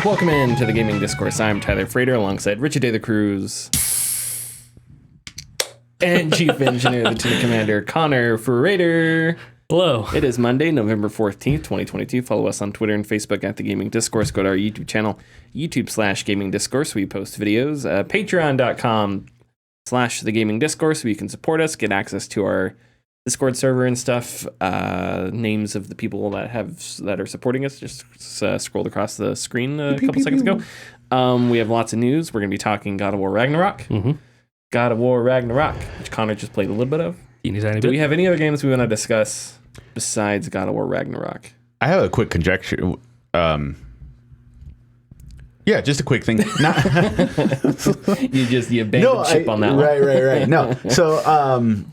Welcome in to the Gaming Discourse. I'm Tyler Frater alongside Richard De La Cruz and Chief Engineer, Lieutenant Commander Connor Frater. Hello. It is Monday, November 14th, 2022. Follow us on Twitter and Facebook at The Gaming Discourse. Go to our YouTube channel, YouTube/Gaming Discourse, where we post videos. Patreon.com/The Gaming Discourse, where you can support us, get access to our Discord server and stuff. Names of the people that are supporting us just scrolled across the screen a couple seconds ago. We have lots of news. We're going to be talking God of War Ragnarok. God of War Ragnarok, which Connor just played a little bit of. Do we have any other games we want to discuss besides God of War Ragnarok? I have a quick conjecture. Yeah, just a quick thing. You abandoned ship on that one. Right. No. So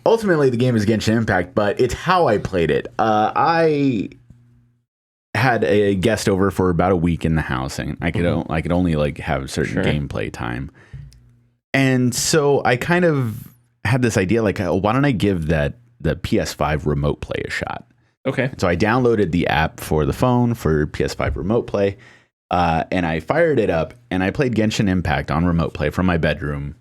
ultimately the game is Genshin Impact, but it's how I played it. I had a guest over for about a week in the house, and I could only like have certain gameplay time. And so I kind of had this idea, like, why don't I give the PS5 remote play a shot? Okay. So I downloaded the app for the phone for PS5 remote play. And I fired it up, and I played Genshin Impact on remote play from my bedroom.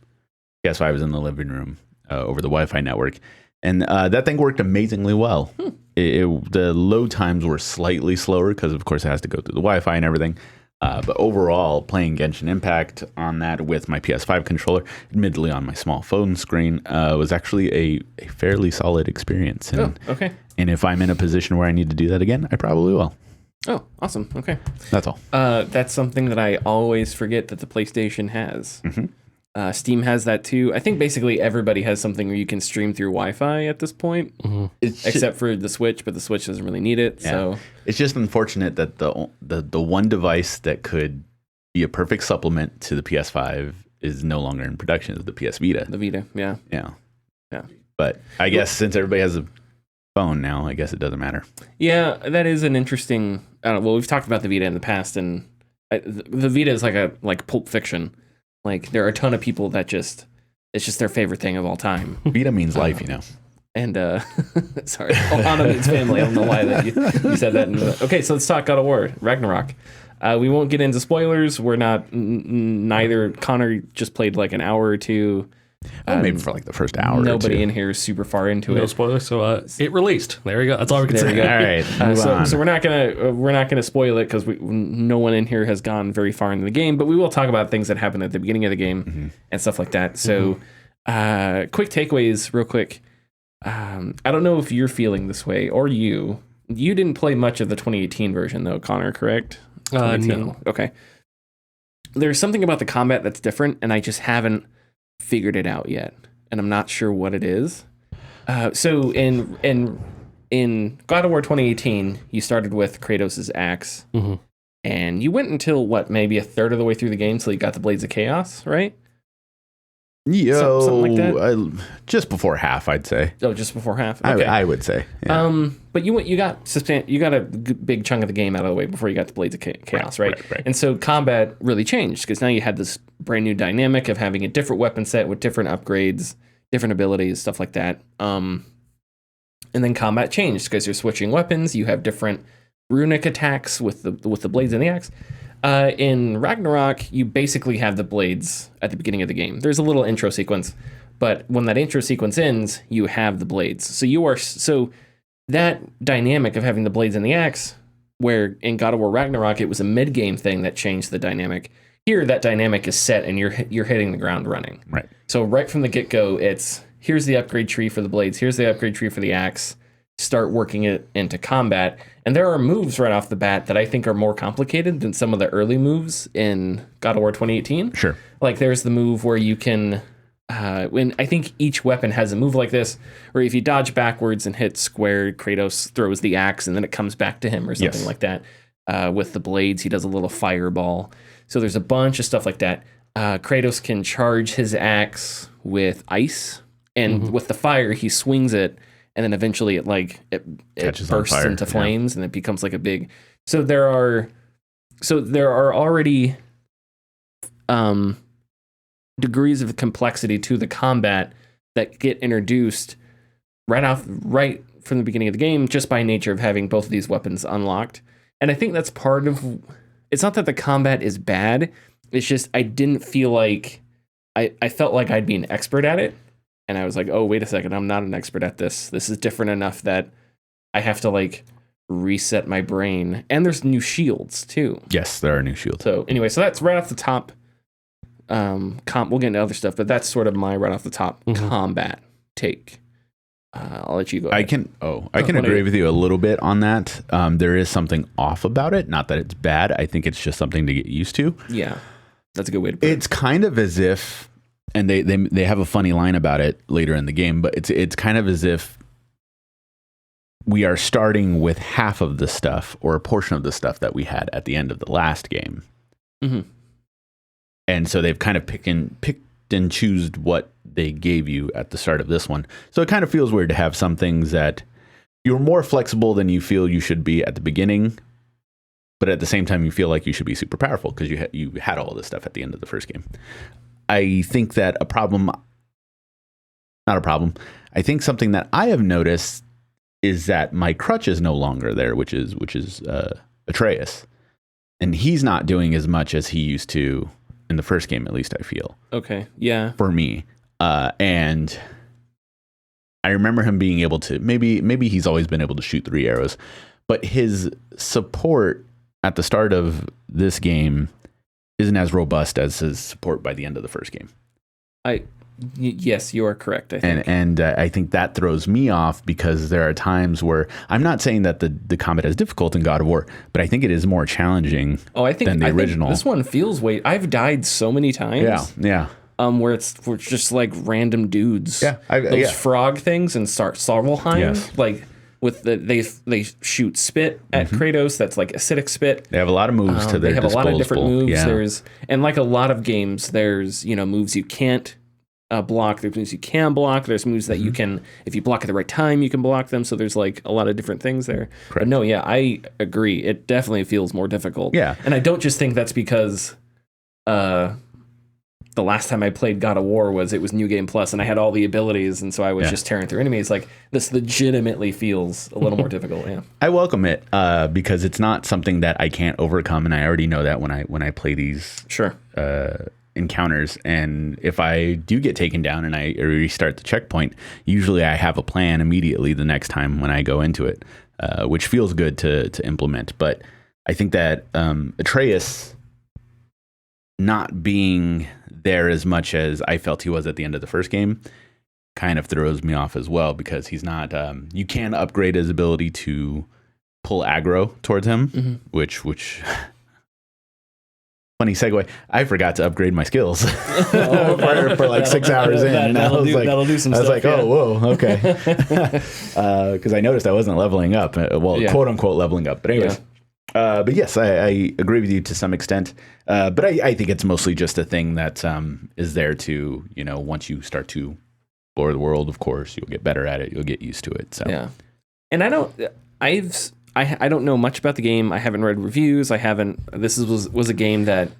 PS5 was in the living room over the Wi-Fi network, and that thing worked amazingly well. The load times were slightly slower because, of course, it has to go through the Wi-Fi and everything. But overall, playing Genshin Impact on that with my PS5 controller, admittedly on my small phone screen, was actually a fairly solid experience. And, okay. And if I'm in a position where I need to do that again, I probably will. Oh, awesome. Okay. That's all. That's something that I always forget that the PlayStation has. Steam has that too. I think basically everybody has something where you can stream through Wi-Fi at this point, except for the Switch, but the Switch doesn't really need it. Yeah. So it's just unfortunate that the one device that could be a perfect supplement to the PS5 is no longer in production, is the PS Vita. The Vita, yeah. But I guess since everybody has a phone now, I guess it doesn't matter. Yeah, that is an interesting. Well, we've talked about the Vita in the past, and the Vita is like Pulp Fiction. Like, there are a ton of people that it's just their favorite thing of all time. Vita means life, you know. And sorry, Ohana means family. I don't know why that you said that. Okay, so let's talk God of War Ragnarok. We won't get into spoilers. We're not. Neither Connor just played like an hour or two. Maybe for like the first hour. Nobody in here is super far into it. No spoilers. So it released. There we go. That's all we can say. All right. So we're not gonna spoil it because no one in here has gone very far into the game. But we will talk about things that happened at the beginning of the game and stuff like that. So quick takeaways, real quick. I don't know if you're feeling this way or you. You didn't play much of the 2018 version though, Connor, correct? No. Okay. There's something about the combat that's different, and I just haven't figured it out yet, and I'm not sure what it is. So in God of War 2018, you started with Kratos' axe, and you went until maybe a third of the way through the game till you got the Blades of Chaos, right? Something like that. Just before half, I'd say. Oh, just before half. Okay. I would say. Yeah. But you got a big chunk of the game out of the way before you got the Blades of Chaos, right? And so combat really changed because now you had this brand new dynamic of having a different weapon set with different upgrades, different abilities, stuff like that. And then combat changed because you're switching weapons. You have different runic attacks with the blades and the axe. In Ragnarok, you basically have the blades at the beginning of the game. There's a little intro sequence, but when that intro sequence ends, you have the blades. So that dynamic of having the blades and the axe, where in God of War Ragnarok it was a mid-game thing that changed the dynamic. Here, that dynamic is set, and you're hitting the ground running. Right. So right from the get-go, it's here's the upgrade tree for the blades, here's the upgrade tree for the axe. Start working it into combat, and there are moves right off the bat that I think are more complicated than some of the early moves in God of War 2018. Sure. Like there's the move where you can, when I think each weapon has a move like this, where if you dodge backwards and hit square, Kratos throws the axe and then it comes back to him or something like that. With the blades, he does a little fireball. So there's a bunch of stuff like that. Kratos can charge his axe with ice, and with the fire, he swings it. And then eventually it bursts into flames and it becomes like a big. So there are already degrees of complexity to the combat that get introduced right from the beginning of the game just by nature of having both of these weapons unlocked. And I think that's part of it's not that the combat is bad. It's just I didn't feel like I felt like I'd be an expert at it. And I was like, oh, wait a second, I'm not an expert at this. This is different enough that I have to like reset my brain. And there's new shields too. Yes, there are new shields. So anyway, so that's right off the top. We'll get into other stuff, but that's sort of my right off the top combat take. I'll let you go ahead. I can agree with you a little bit on that. There is something off about it. Not that it's bad. I think it's just something to get used to. Yeah, that's a good way to put it. It's kind of as if, and they have a funny line about it later in the game, but it's kind of as if we are starting with half of the stuff or a portion of the stuff that we had at the end of the last game. Mm-hmm. And so they've kind of picked and choosed what they gave you at the start of this one. So it kind of feels weird to have some things that you're more flexible than you feel you should be at the beginning, but at the same time you feel like you should be super powerful because you had all this stuff at the end of the first game. I think that I think something that I have noticed is that my crutch is no longer there, which is Atreus, and he's not doing as much as he used to in the first game, at least I feel. Okay, yeah. For me, and I remember him being able to maybe he's always been able to shoot 3 arrows, but his support at the start of this game isn't as robust as his support by the end of the first game. Yes, you are correct, I think. And I think that throws me off because there are times where I'm not saying that the combat is difficult in God of War, but I think it is more challenging than the original. This one feels I've died so many times. Yeah. Where it's just like random dudes. Yeah. Those frog things in Sarvelheim. Yes. Like with they shoot spit at Kratos. That's like acidic spit. They have a lot of moves to their disposal. They have a lot of different moves. Yeah. And like a lot of games, there's moves you can't block. There's moves you can block. There's moves that you can, if you block at the right time, you can block them. So there's like a lot of different things there. Correct. But no, yeah, I agree. It definitely feels more difficult. Yeah. And I don't just think that's because the last time I played God of War it was New Game Plus and I had all the abilities and so I was just tearing through enemies. Like this legitimately feels a little more difficult. Yeah. I welcome it because it's not something that I can't overcome, and I already know that when I play these encounters. And if I do get taken down and I restart the checkpoint, usually I have a plan immediately the next time when I go into it, which feels good to implement. But I think that Atreus not being there as much as I felt he was at the end of the first game kind of throws me off as well, because he's not you can upgrade his ability to pull aggro towards him, which funny segue, I forgot to upgrade my skills for like 6 hours in, and I was like, oh, whoa, okay, because I noticed I wasn't leveling up, quote unquote leveling up, but anyways. But yes, I agree with you to some extent. But I think it's mostly just a thing that is there to, once you start to explore the world, of course, you'll get better at it. You'll get used to it. So yeah. And I don't know much about the game. I haven't read reviews. This was a game that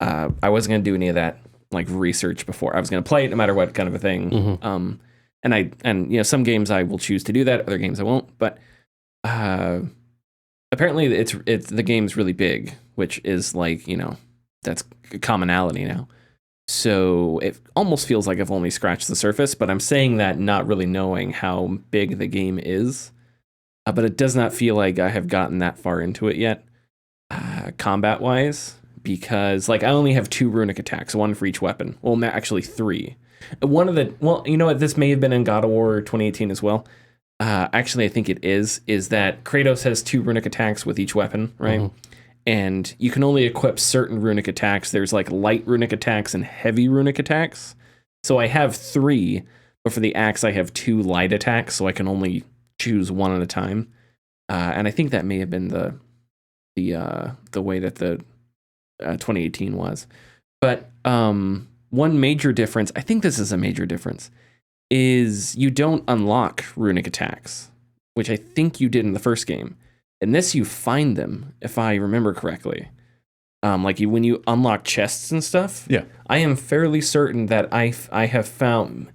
I wasn't going to do any of that like research before. I was going to play it no matter what kind of a thing. And some games I will choose to do that. Other games I won't. But apparently it's the game's really big, which is like, that's a commonality now. So it almost feels like I've only scratched the surface, but I'm saying that not really knowing how big the game is. But it does not feel like I have gotten that far into it yet, combat-wise, because like I only have 2 runic attacks, 1 for each weapon. Well, actually 3. This may have been in God of War 2018 as well. Actually, I think it is that Kratos has 2 runic attacks with each weapon, right? And you can only equip certain runic attacks. There's like light runic attacks and heavy runic attacks. So I have 3, but for the axe, I have 2 light attacks, so I can only choose 1 at a time. And I think that may have been the way that the 2018 was. But one major difference, I think this is a major difference, is you don't unlock runic attacks, which I think you did in the first game. In this, you find them, if I remember correctly. When you unlock chests and stuff. Yeah. I am fairly certain that I have found.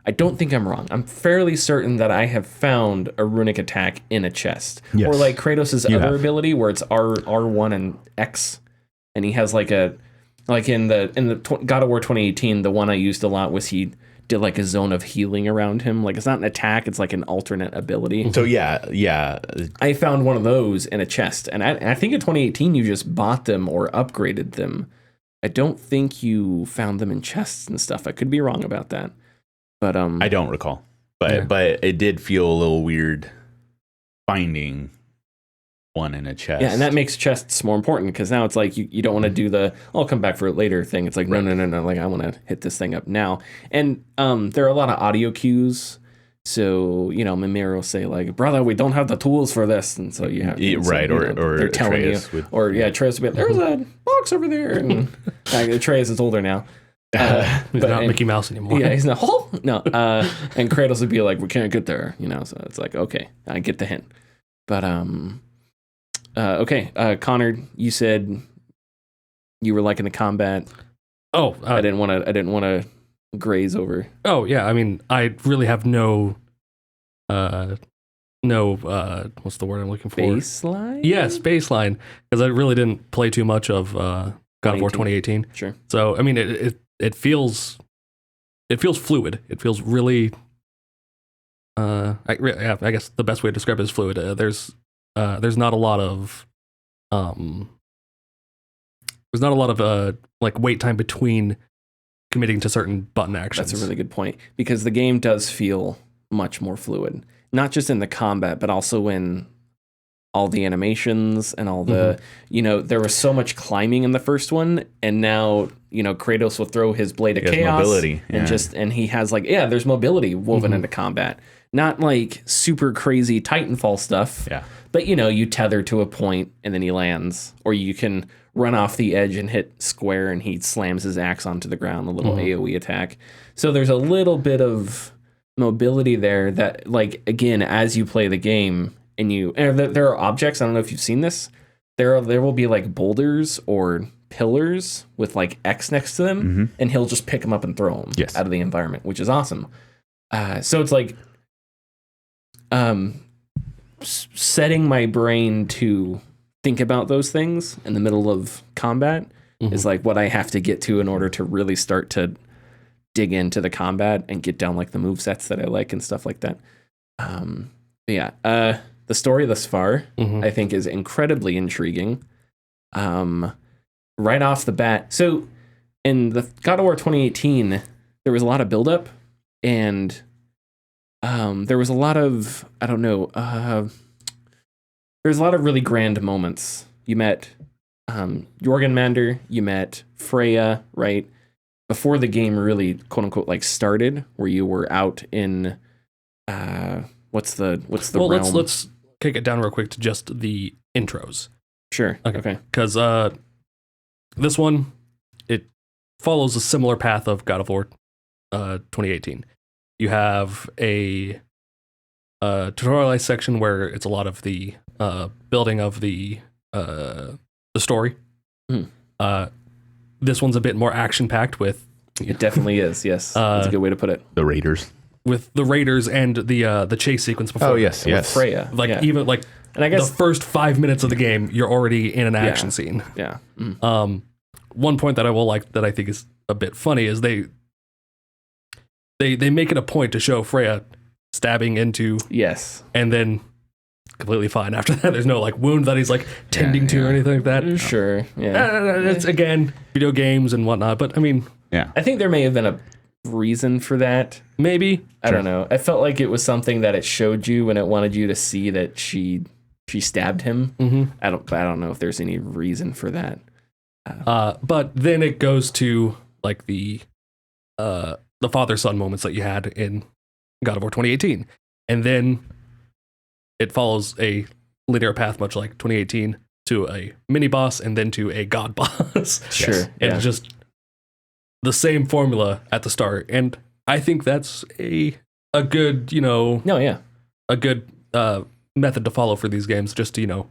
I don't think I'm wrong. I'm fairly certain that I have found a runic attack in a chest. Yes. Or like Kratos' You other have. ability where it's R1 and X, and he has like in the God of War 2018, the one I used a lot was he did like a zone of healing around him. Like it's not an attack, it's like an alternate ability. So yeah. I found one of those in a chest, and I think in 2018 you just bought them or upgraded them. I don't think you found them in chests and stuff. I could be wrong about that, but I don't recall, but it did feel a little weird finding one in a chest. Yeah, and that makes chests more important because now it's like you don't want to do the I'll come back for it later thing. It's like no, like I want to hit this thing up now. And there are a lot of audio cues. So, Mimir will say like, brother, we don't have the tools for this. And so you have right, or they're telling Atreus you. Atreus will be like, there's a box over there. And Atreus is older now. He's not Mickey Mouse anymore. Yeah, he's not. No. And Kratos would be like, we can't get there, So it's like, okay, I get the hint. But okay, Connor, you said you were liking the combat. Oh, I didn't want to graze over. Oh yeah, I mean, I really have no what's the word I'm looking for? Baseline? Yes, baseline, because I really didn't play too much of God of War 2018. Sure. So I mean, it feels fluid. It feels really. I guess the best way to describe it is fluid. There's not a lot of like wait time between committing to certain button actions. That's a really good point, because the game does feel much more fluid, not just in the combat, but also in all the animations and all the, there was so much climbing in the first one, and now, Kratos will throw his blade of chaos mobility, and he has like, there's mobility woven into combat, not like super crazy Titanfall stuff. Yeah. But, you tether to a point and then he lands, or you can run off the edge and hit square and he slams his axe onto the ground, a little AoE attack. So there's a little bit of mobility there that, like, again, as you play the game and there are objects, I don't know if you've seen this, there will be like boulders or pillars with like X next to them, and he'll just pick them up and throw them out of the environment, which is awesome. So it's like setting my brain to think about those things in the middle of combat is like what I have to get to in order to really start to dig into the combat and get down like the movesets that I like and stuff like that. The story thus far, I think, is incredibly intriguing. Right off the bat. So in the God of War 2018, there was a lot of buildup, and there was a lot of, there's a lot of really grand moments. You met Jorgenmander, you met Freya, right? Before the game really, quote unquote, like started, where you were out in, what's the realm? Let's kick it down real quick to just the intros. Sure. Okay. Because this one, it follows a similar path of God of War 2018. You have a tutorialized section where it's a lot of the building of the story. This one's a bit more action-packed with... It definitely is, yes. That's a good way to put it. The Raiders. With the Raiders and the chase sequence before. Oh, yes. With Freya. Even like... And I guess the first 5 minutes of the game, you're already in an action scene. Yeah. One point that I will like that I think is a bit funny is they make it a point to show Freya stabbing into... Yes. And then completely fine after that. There's no like wound that he's like tending to or anything like that. Sure. Yeah. It's again video games and whatnot, but I mean, I think there may have been a reason for that. Maybe. I don't know. I felt like it was something that it showed you when it wanted you to see that she stabbed him. I don't know if there's any reason for that. But then it goes to like the father-son moments that you had in God of War 2018, and then it follows a linear path, much like 2018, to a mini boss and then to a god boss. Sure. And it's just the same formula at the start. And I think that's a good, a good method to follow for these games, just to,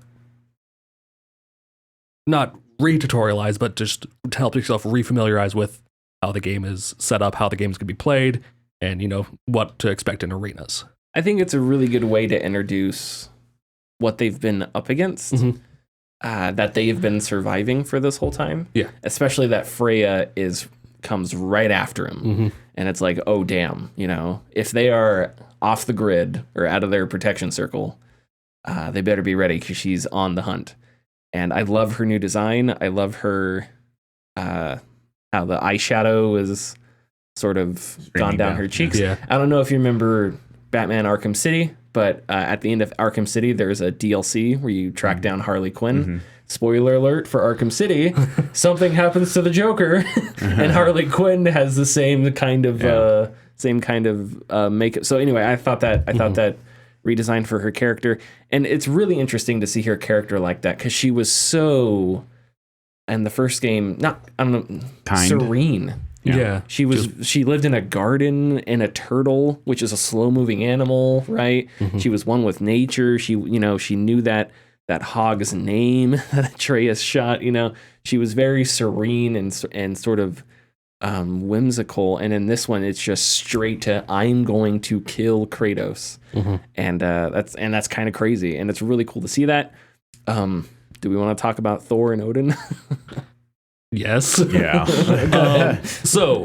not re-tutorialize, but just to help yourself refamiliarize with how the game is set up, how the game's going to be played, and what to expect in arenas. I think it's a really good way to introduce what they've been up against, that they've been surviving for this whole time. Yeah. Especially that Freya comes right after him. And it's like, oh, damn, if they are off the grid or out of their protection circle, they better be ready because she's on the hunt. And I love her new design. I love her, how the eyeshadow is sort of gone down her cheeks. Yeah. I don't know if you remember Batman Arkham City, but at the end of Arkham City, there's a DLC where you track down Harley Quinn. Spoiler alert for Arkham City, something happens to the Joker, and Harley Quinn has the same kind of makeup. So anyway, I thought that redesign for her character, and it's really interesting to see her character like that because she was so, in the first game, serene. Yeah. She lived in a garden and a turtle, which is a slow moving animal, right? She was one with nature. She knew that hog's name that Atreus shot, she was very serene and sort of whimsical. And in this one, it's just straight to, I'm going to kill Kratos. And that's kind of crazy. And it's really cool to see that. Do we want to talk about Thor and Odin? Yes. Yeah.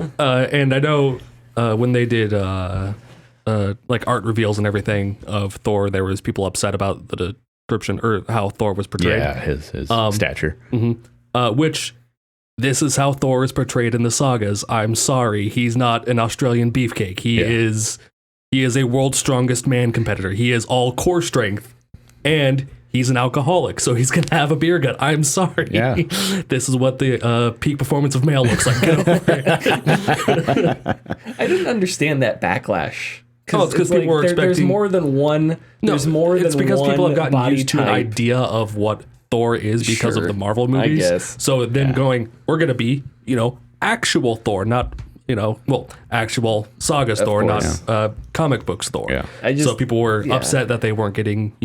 And I know when they did like art reveals and everything of Thor, there was people upset about the description or how Thor was portrayed. Yeah, his stature. Which this is how Thor is portrayed in the sagas. I'm sorry, he's not an Australian beefcake. He is a world's strongest man competitor. He is all core strength, and he's an alcoholic, so he's going to have a beer gut. I'm sorry. Yeah. This is what the peak performance of male looks like. Get over it. I didn't understand that backlash. It's because people were expecting... There's more than one. It's because people have gotten used to an idea of what Thor is because of the Marvel movies. I guess. So then we're going to be, actual Thor, not... actual sagas Thor, not comic books Thor. Yeah. So people were upset that they weren't getting,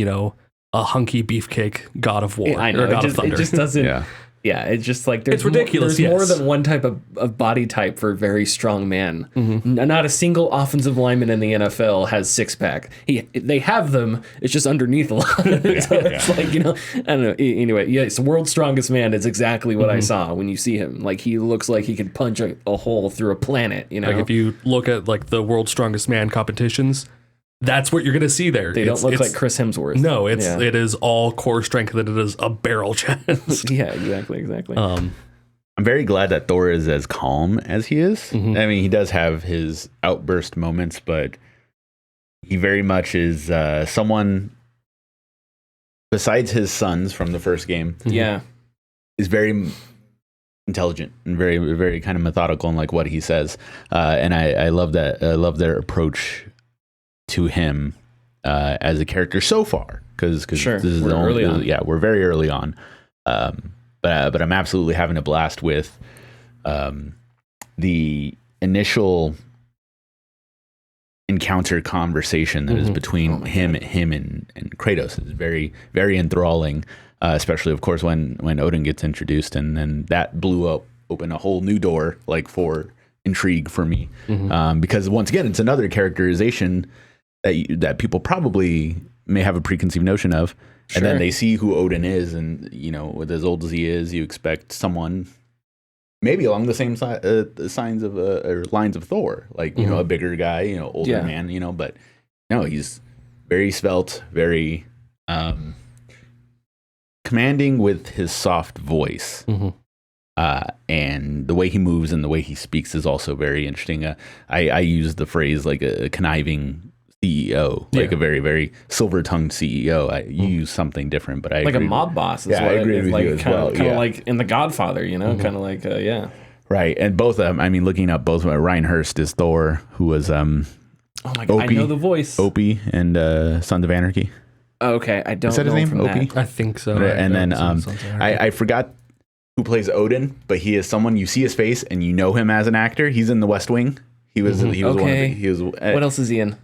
a hunky beefcake god of war or god of thunder. It just doesn't. Yeah, it's just like it's ridiculous. There's more than one type of body type for a very strong man. Not a single offensive lineman in the NFL has six pack. They have them. It's just underneath a lot. It's like I don't know. Anyway, it's the world's strongest man. It's exactly what I saw when you see him. Like he looks like he could punch a hole through a planet. Like if you look at like the world's strongest man competitions. That's what you're going to see there. They don't look like Chris Hemsworth. No, it is all core strength than it is a barrel chest. Yeah, exactly. I'm very glad that Thor is as calm as he is. I mean, he does have his outburst moments, but he very much is someone besides his sons from the first game. Yeah, is very intelligent and very, very kind of methodical in like what he says. And I love that. I love their approach to him as a character so far, because this is we're very early on, but I'm absolutely having a blast with the initial encounter conversation that is between him and Kratos. Is very, very enthralling, especially of course when Odin gets introduced, and then that blew open a whole new door like for intrigue for me, because once again it's another characterization that people probably may have a preconceived notion of, and then they see who Odin is, and with as old as he is, you expect someone maybe along the same signs of or lines of Thor, like a bigger guy, older man, but no, he's very svelte, very commanding with his soft voice. And the way he moves and the way he speaks is also very interesting. I use the phrase like a conniving CEO, like a very, very silver-tongued CEO. You use something different, but I like agree a mob boss. I agree with you as well. Kind of like in The Godfather, kind of like right. And both of them. I mean, looking up both Ryan Hurst is Thor, who was oh my god, Opie, I know the voice. Opie and Sons of Anarchy. Okay, I don't. Is that his name? Opie? I think so. And then I forgot who plays Odin, but he is someone you see his face and you know him as an actor. He's in The West Wing. He was one of the, what else is he in?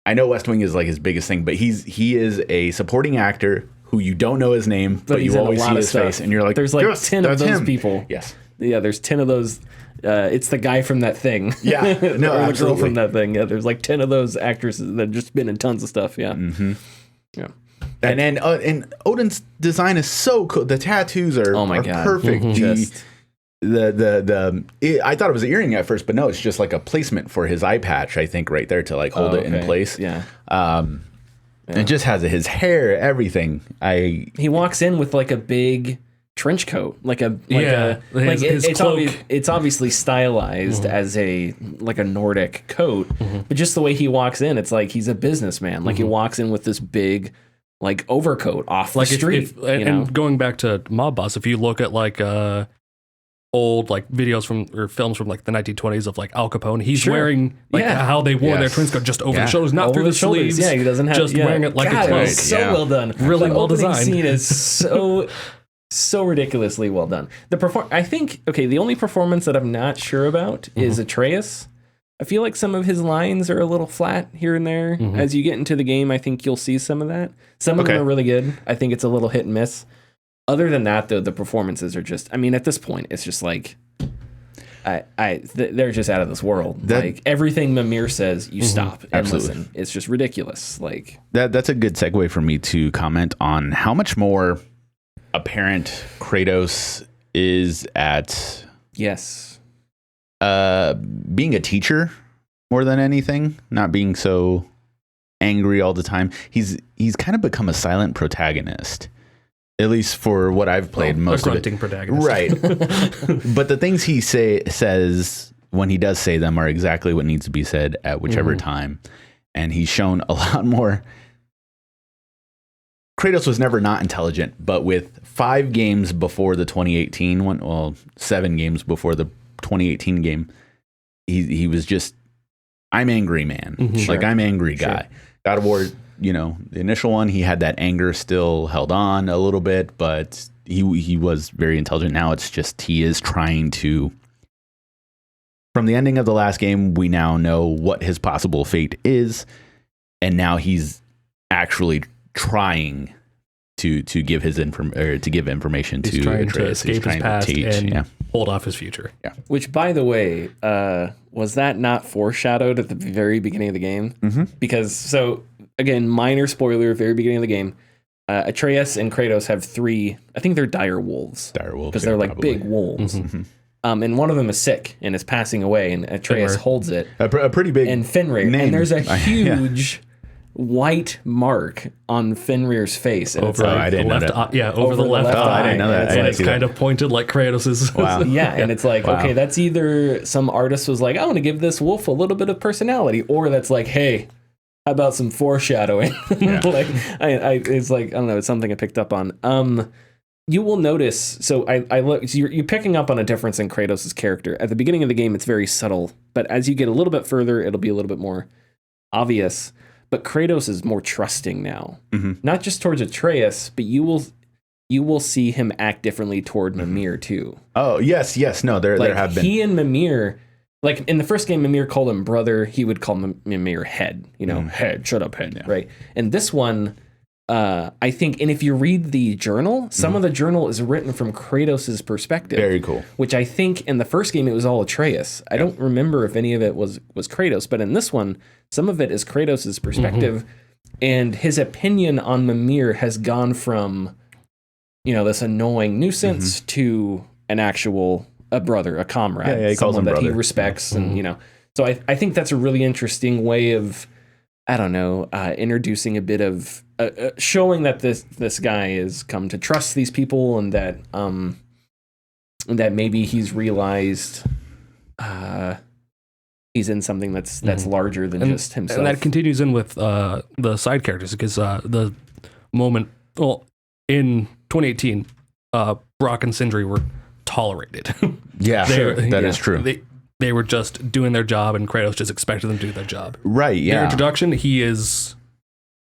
I know West Wing is like his biggest thing, but he is a supporting actor who you don't know his name, but you always see his face, and you're like, there's like 10 of those people. Yes, there's 10 of those. It's the guy from that thing. Yeah, no, or the girl absolutely. from that thing. Yeah, there's like 10 of those actresses that have just been in tons of stuff. Yeah. Yeah. And Odin's design is so cool. The tattoos are, Oh my are God. perfect. Just I thought it was an earring at first, but no, it's just like a placement for his eye patch, I think, right there to like hold it in okay. place. Yeah. It just has his hair, everything. He walks in with like a big trench coat, his cloak. It's obviously stylized as a Nordic coat, but just the way he walks in, it's like he's a businessman. Like he walks in with this big like overcoat off the street. And going back to Mob Boss, if you look at like old like videos from or films from like the 1920s of like Al Capone, he's wearing like how they wore their trench coat just over the shoulders, not Over through the sleeves. Yeah, he doesn't have just wearing it like God, a cloak. it's so well done. Really the well opening designed. Scene is so ridiculously well done. I think the only performance that I'm not sure about is Atreus. I feel like some of his lines are a little flat here and there. As you get into the game, I think you'll see some of that. Some of them are really good. I think it's a little hit and miss. Other than that, though, the performances are just, I mean, at this point, it's just like, they're just out of this world. Like everything Mimir says, you stop and listen. It's just ridiculous. Like that's a good segue for me to comment on how much more apparent Kratos is at being a teacher more than anything, not being so angry all the time. He's kind of become a silent protagonist. At least for what I've played, most of it. Protagonist. Right. But the things he says when he does say them are exactly what needs to be said at whichever time. And he's shown a lot more. Kratos was never not intelligent, but with 5 games before the 2018 one, well, 7 games before the 2018 game, he was just, I'm angry, man. Like, I'm angry guy. God of War, the initial one, he had that anger still held on a little bit, but he was very intelligent. Now it's just he is trying to. From the ending of the last game, we now know what his possible fate is, and now he's actually trying to give his information He's to trying Atreus. to escape his past and hold off his future. Yeah. Which, by the way, was that not foreshadowed at the very beginning of the game? Because again, minor spoiler, very beginning of the game, Atreus and Kratos have 3, I think they're dire wolves. Dire wolves. Because they're like probably big wolves. And one of them is sick and is passing away, and Atreus holds it. A pretty big and Fenrir. name. And there's a huge white mark on Fenrir's face. And Over I didn't know left that. over the left eye. I didn't know that. And it's kind of pointed like Kratos's. Wow. Yeah, and it's like, okay, that's either some artist was like, I want to give this wolf a little bit of personality, or that's like, hey, how about some foreshadowing? Like, it's like, I don't know, it's something I picked up on. You will notice, so I look, so you're picking up on a difference in Kratos' character. At the beginning of the game, it's very subtle, but as you get a little bit further, it'll be a little bit more obvious. But Kratos is more trusting now, not just towards Atreus, but you will see him act differently toward Mimir too. Oh yes, no, there have been. He and Mimir, like in the first game, Mimir called him brother. He would call Mimir head. Head, shut up, head. Yeah. Right. And this one, I think, and if you read the journal, some of the journal is written from Kratos' perspective. Very cool. Which I think in the first game it was all Atreus. I don't remember if any of it was Kratos, but in this one, some of it is Kratos' perspective, and his opinion on Mimir has gone from, this annoying nuisance to an actual a brother, a comrade, he calls him that brother. he respects, and So I think that's a really interesting way of, I don't know, introducing a bit of showing that this guy has come to trust these people, and that maybe he's realized he's in something that's larger than just himself. And that continues in with the side characters, because the moment, in 2018, Brock and Sindri were tolerated. Yeah, that is true. They were just doing their job, and Kratos just expected them to do their job. Right, yeah. Their introduction, he is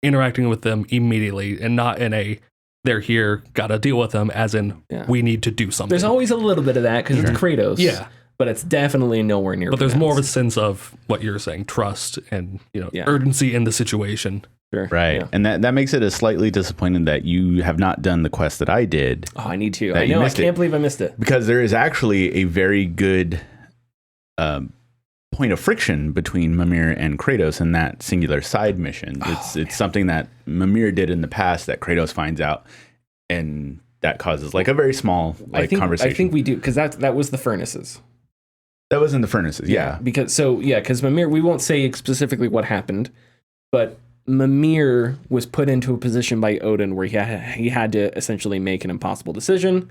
interacting with them immediately, and not in a, they're here, gotta deal with them, as in, we need to do something. There's always a little bit of that, because it's Kratos. Yeah. But it's definitely nowhere near. But there's more of a sense of what you're saying, trust and urgency in the situation. Sure. Right. Yeah. And that makes it a slightly disappointing that you have not done the quest that I did. Oh, I need to. I know. I can't believe I missed it. Because there is actually a very good point of friction between Mimir and Kratos in that singular side mission. It's something that Mimir did in the past that Kratos finds out, and that causes like a very small conversation. I think we do, because that was the furnaces. That was in the furnaces, yeah. Because Mimir, we won't say specifically what happened, but Mimir was put into a position by Odin where he had to essentially make an impossible decision,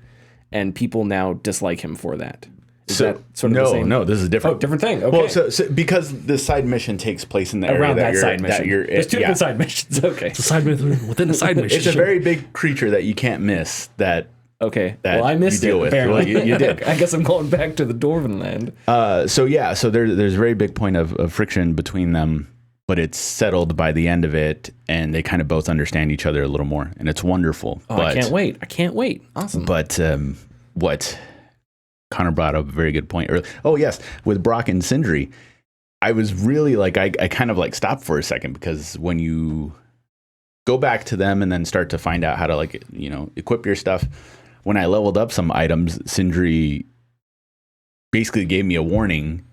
and people now dislike him for that. Is that sort of the same? No, this is different. Oh, different thing. Okay. Well, so because the side mission takes place in the around area that side mission. There's two different side missions. Okay. It's a side mission within a side mission. It's a very big creature that you can't miss. Okay. Well, I missed it. Apparently, well, you did. I guess I'm going back to the Dwarven land. So there's a very big point of friction between them, but it's settled by the end of it, and they kind of both understand each other a little more, and it's wonderful. Oh, I can't wait. Awesome. But what Connor brought up a very good point earlier. Oh yes, with Brock and Sindri, I was really like I kind of like stopped for a second, because when you go back to them and then start to find out how to equip your stuff. When I leveled up some items, Sindri basically gave me a warning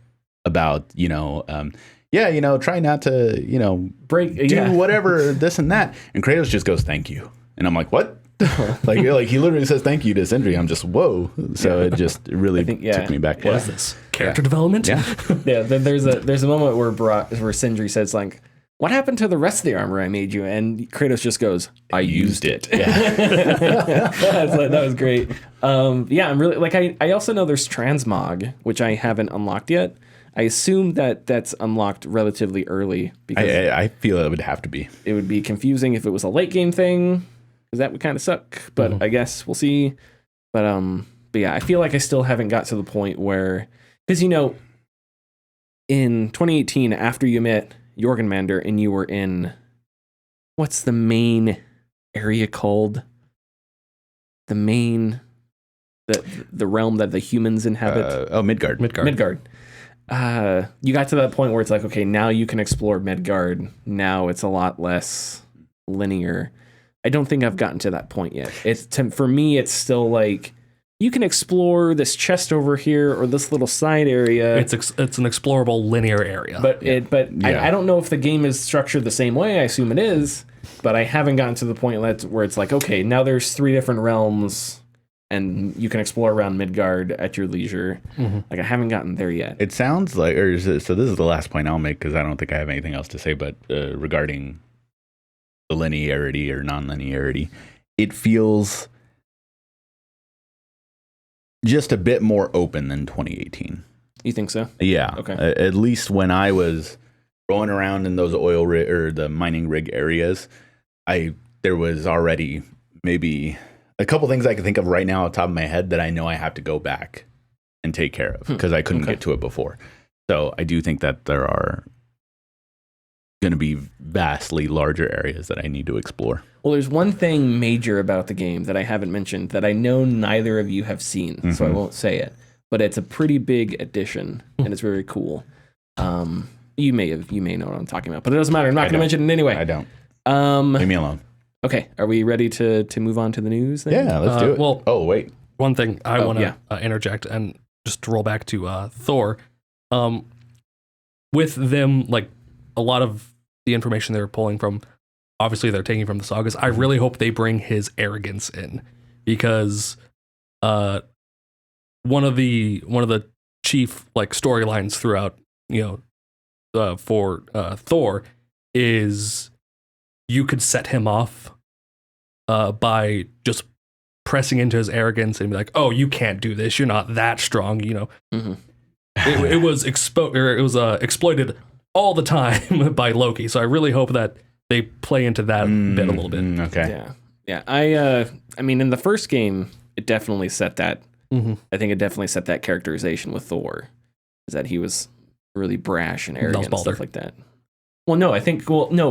about, try not to, do whatever, this and that. And Kratos just goes, thank you. And I'm like, what? like he literally says thank you to Sindri. I'm just, whoa. So it just really took me back. What is this? Character development? Yeah. Yeah. There's a moment where Sindri says like, what happened to the rest of the armor I made you? And Kratos just goes, I used it. Yeah. That was great. I'm really I also know there's transmog, which I haven't unlocked yet. I assume that's unlocked relatively early, because I feel it would have to be. It would be confusing if it was a late game thing, because that would kind of suck. But I guess we'll see. But yeah, I feel like I still haven't got to the point where, because in 2018, after you met Jorgenmander and you were in, what's the main area called? The realm that the humans inhabit. Midgard. Midgard. You got to that point where it's like, okay, now you can explore Midgard. Now it's a lot less linear. I don't think I've gotten to that point yet. For me, it's still like, you can explore this chest over here or this little side area. It's an explorable linear area. I don't know if the game is structured the same way. I assume it is, but I haven't gotten to the point where it's like, okay, now there's 3 different realms and you can explore around Midgard at your leisure. Mm-hmm. Like, I haven't gotten there yet. It sounds like, so this is the last point I'll make, because I don't think I have anything else to say, but regarding the linearity or non-linearity, it feels just a bit more open than 2018. You think so? Yeah. Okay. At least when I was rolling around in those oil rig or the mining rig areas, there was already maybe a couple things I can think of right now off the top of my head that I know I have to go back and take care of, because I couldn't get to it before. So I do think that there are going to be vastly larger areas that I need to explore. Well, there's one thing major about the game that I haven't mentioned that I know neither of you have seen, so I won't say it. But it's a pretty big addition, and it's very cool. You may know what I'm talking about, but it doesn't matter. I'm not going to mention it anyway. I don't. Leave me alone. Okay, are we ready to move on to the news then? Yeah, let's do it. Well, wait. One thing I want to interject and just to roll back to Thor. With them, like, a lot of the information they're pulling from, obviously they're taking from the sagas. I really hope they bring his arrogance in, because one of the chief like storylines throughout, for Thor is you could set him off by just pressing into his arrogance and be like, oh, you can't do this, you're not that strong, Mm-hmm. It was exploited all the time by Loki. So I really hope that they play into that bit a little bit. Okay. Yeah. I mean, in the first game, it definitely set that. Mm-hmm. I think it definitely set that characterization with Thor, is that he was really brash and arrogant and stuff like that. Well, no,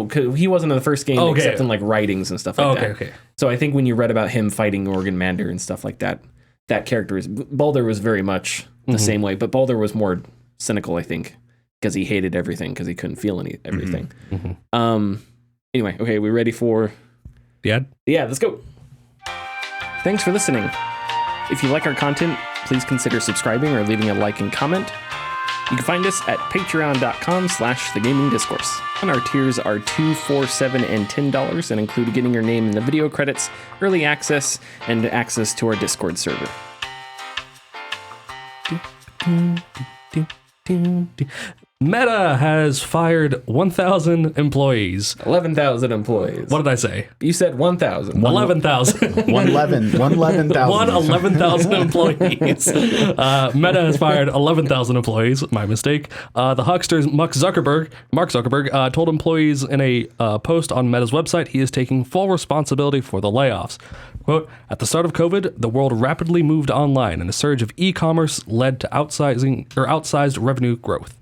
because he wasn't in the first game except in like writings and stuff like that. Okay. So I think when you read about him fighting Jorgenmander and stuff like that, that character Baldur was very much the same way, but Baldur was more cynical, I think, because he hated everything because he couldn't feel everything. Mm-hmm. Anyway, okay, we ready for The ad? Yeah, let's go. Thanks for listening. If you like our content, please consider subscribing or leaving a like and comment. You can find us at patreon.com/thegamingdiscourse. And our tiers are $2, $4, $7, and $10 and include getting your name in the video credits, early access, and access to our Discord server. Meta has fired 1,000 employees. 11,000 employees. What did I say? You said 1,000. 11,000. 11,000 employees. Meta has fired 11,000 employees. My mistake. The huckster's Mark Zuckerberg, told employees in a post on Meta's website he is taking full responsibility for the layoffs. Quote, at the start of COVID, the world rapidly moved online and a surge of e-commerce led to outsized revenue growth.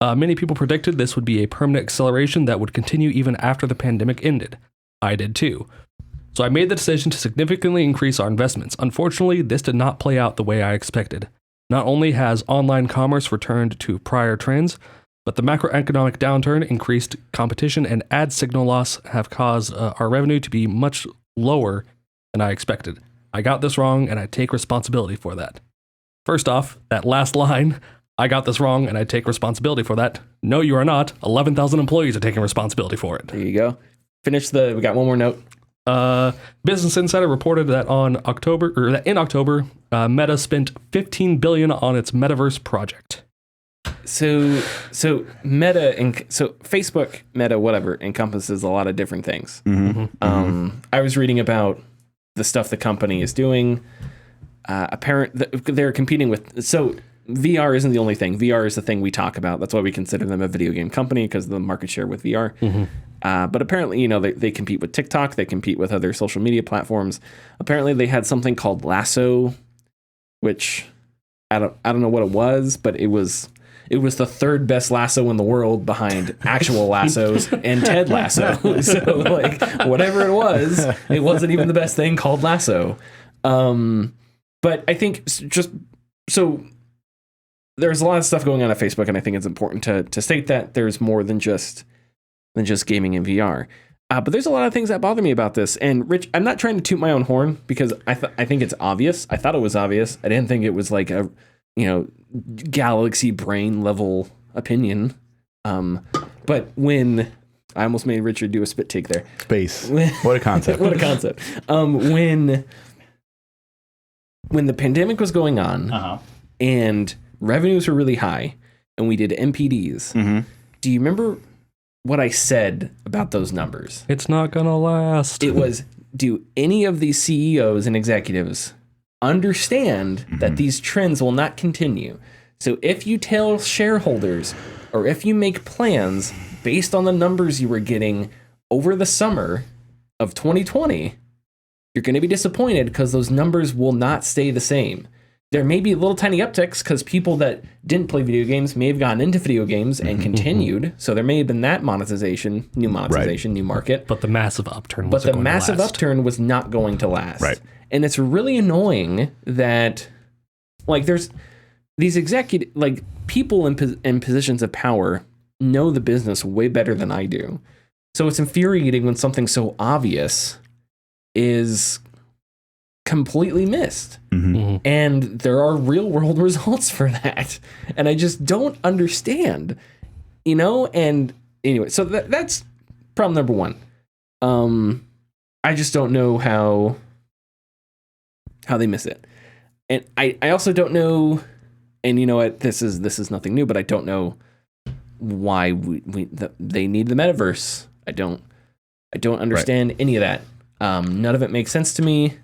Many people predicted this would be a permanent acceleration that would continue even after the pandemic ended. I did too. So I made the decision to significantly increase our investments. Unfortunately, this did not play out the way I expected. Not only has online commerce returned to prior trends, but the macroeconomic downturn, increased competition, and ad signal loss have caused our revenue to be much lower than I expected. I got this wrong, and I take responsibility for that. First off, that last line, I got this wrong, and I take responsibility for that. No, you are not. 11,000 employees are taking responsibility for it. There you go. We got one more note. Business Insider reported that in October, Meta spent $15 billion on its metaverse project. So Facebook, Meta, whatever, encompasses a lot of different things. I was reading about the stuff the company is doing. They're competing with. So VR isn't the only thing. VR is the thing we talk about. That's why we consider them a video game company, because of the market share with VR. But apparently, they compete with TikTok. They compete with other social media platforms. Apparently, they had something called Lasso, which I don't know what it was, but it was the third best lasso in the world behind actual lassos and Ted Lasso. So like whatever it wasn't even the best thing called Lasso. But I think just so. There's a lot of stuff going on at Facebook, and I think it's important to state that there's more than just gaming and VR. But there's a lot of things that bother me about this. And Rich, I'm not trying to toot my own horn, because I think it's obvious. I thought it was obvious. I didn't think it was like a galaxy brain level opinion. But when I almost made Richard do a spit take there. Space. What a concept. What a concept. When the pandemic was going on, and revenues were really high, and we did MPDs. Do you remember what I said about those numbers? It's not gonna last. It was, do any of these CEOs and executives understand that these trends will not continue? So if you tell shareholders, or if you make plans based on the numbers you were getting over the summer of 2020, you're going to be disappointed, because those numbers will not stay the same. There may be little tiny upticks because people that didn't play video games may have gotten into video games and continued. So there may have been that new monetization, new market. But the massive upturn was not going to last. Right. And it's really annoying that, like, there's these people in positions of power know the business way better than I do. So it's infuriating when something so obvious is completely missed. And there are real world results for that, and I just don't understand, and anyway, so that's problem number one. I just don't know how they miss it, and I also don't know, and you know what, this is nothing new, but I don't know why they need the metaverse. I don't understand any of that. None of it makes sense to me.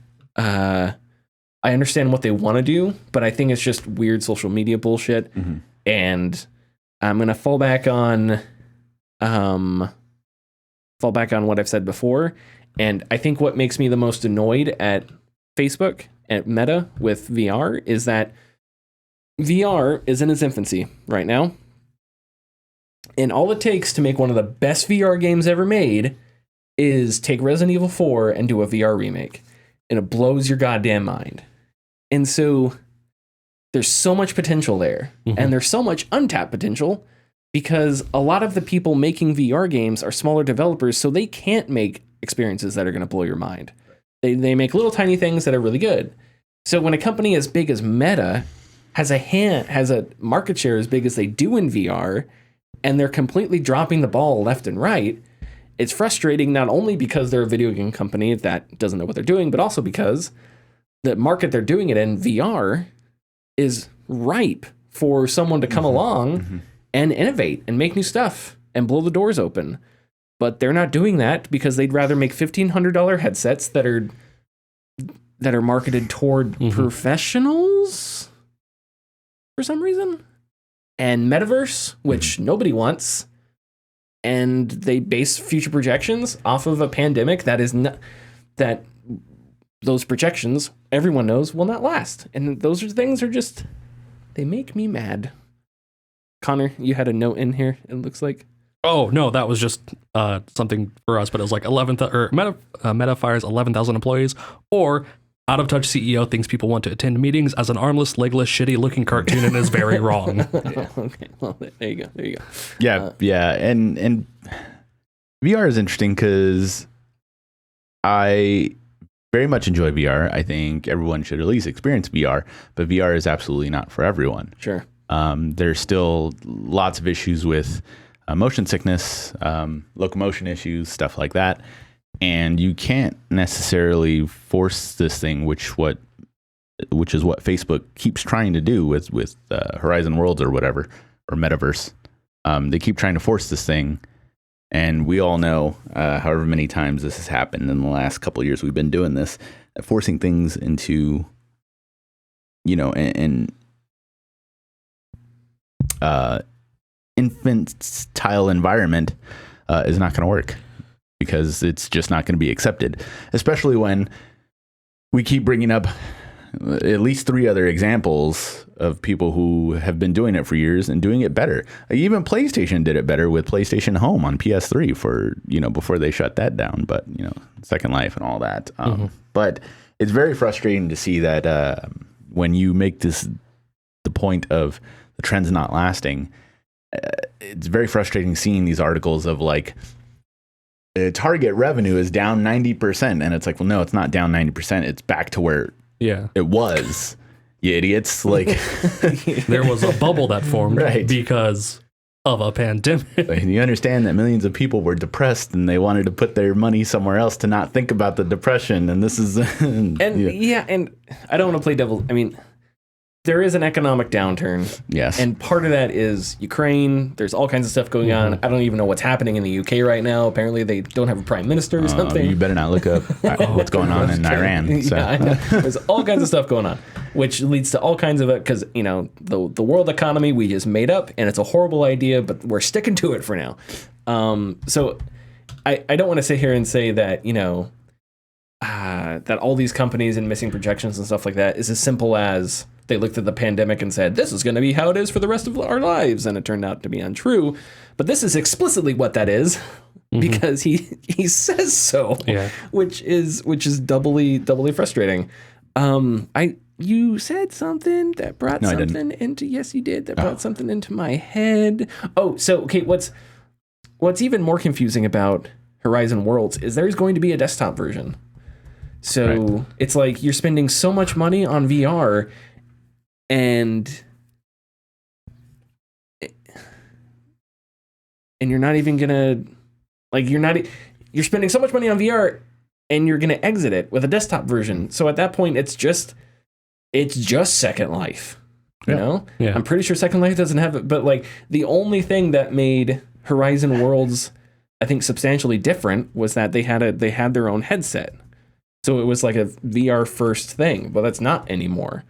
I understand what they want to do, but I think it's just weird social media bullshit. And I'm gonna fall back on what I've said before. And I think what makes me the most annoyed at Facebook, at Meta with VR, is that VR is in its infancy right now. And all it takes to make one of the best VR games ever made is take Resident Evil 4 and do a VR remake. And it blows your goddamn mind. And so there's so much potential there, and there's so much untapped potential because a lot of the people making VR games are smaller developers, so they can't make experiences that are going to blow your mind. They make little tiny things that are really good. So when a company as big as Meta has a market share as big as they do in VR, and they're completely dropping the ball left and right, it's frustrating not only because they're a video game company that doesn't know what they're doing, but also because the market they're doing it in, VR, is ripe for someone to come along and innovate and make new stuff and blow the doors open. But they're not doing that because they'd rather make $1,500 headsets that are marketed toward professionals for some reason, and metaverse, which nobody wants, and they base future projections off of a pandemic that is not, that those projections everyone knows will not last, and those things are just, they make me mad. Connor, you had a note in here, it looks like. Oh no, that was just something for us, but it was like Meta fires 11,000 employees, or out of touch CEO thinks people want to attend meetings as an armless, legless, shitty looking cartoon and is very wrong. Yeah, okay, well there you go. Yeah, and VR is interesting because I very much enjoy VR. I think everyone should at least experience VR, but VR is absolutely not for everyone. Sure. There's still lots of issues with motion sickness, locomotion issues, stuff like that. And you can't necessarily force this thing, which is what Facebook keeps trying to do with Horizon Worlds or whatever, or Metaverse. They keep trying to force this thing. And we all know, however many times this has happened in the last couple of years we've been doing this, forcing things into, an infantile environment is not going to work, because it's just not going to be accepted, especially when we keep bringing up at least 3 other examples of people who have been doing it for years and doing it better. Even PlayStation did it better with PlayStation Home on PS3 for, before they shut that down, but, Second Life and all that. But it's very frustrating to see that when you make the point of the trends not lasting, it's very frustrating seeing these articles of like, target revenue is down 90%. And it's like, well, no, it's not down 90%. It's back to where it was. You idiots. Like, there was a bubble that formed right. because of a pandemic. And you understand that millions of people were depressed and they wanted to put their money somewhere else to not think about the depression. And this is, and I don't want to play devil. I mean, there is an economic downturn. Yes. And part of that is Ukraine. There's all kinds of stuff going on. I don't even know what's happening in the UK right now. Apparently they don't have a prime minister or something. You better not look up what's going on in Iran. So. Yeah, I know. There's all kinds of stuff going on, which leads to all kinds of it, because, the world economy we just made up, and it's a horrible idea, but we're sticking to it for now. So I don't want to sit here and say that, that all these companies and missing projections and stuff like that is as simple as they looked at the pandemic and said, this is going to be how it is for the rest of our lives. And it turned out to be untrue. But this is explicitly what that is, because he says so, which is doubly frustrating. You said something that brought something into, yes, you did. That brought something into my head. Oh, so, okay. What's even more confusing about Horizon Worlds is there's going to be a desktop version. So It's like you're spending so much money on VR, and you're not even gonna, like, you're spending so much money on VR and you're gonna exit it with a desktop version. So at that point, it's just Second Life, you know? Yeah. I'm pretty sure Second Life doesn't have it, but like the only thing that made Horizon Worlds, I think, substantially different was that they had their own headset. So it was like a VR first thing, but that's not anymore.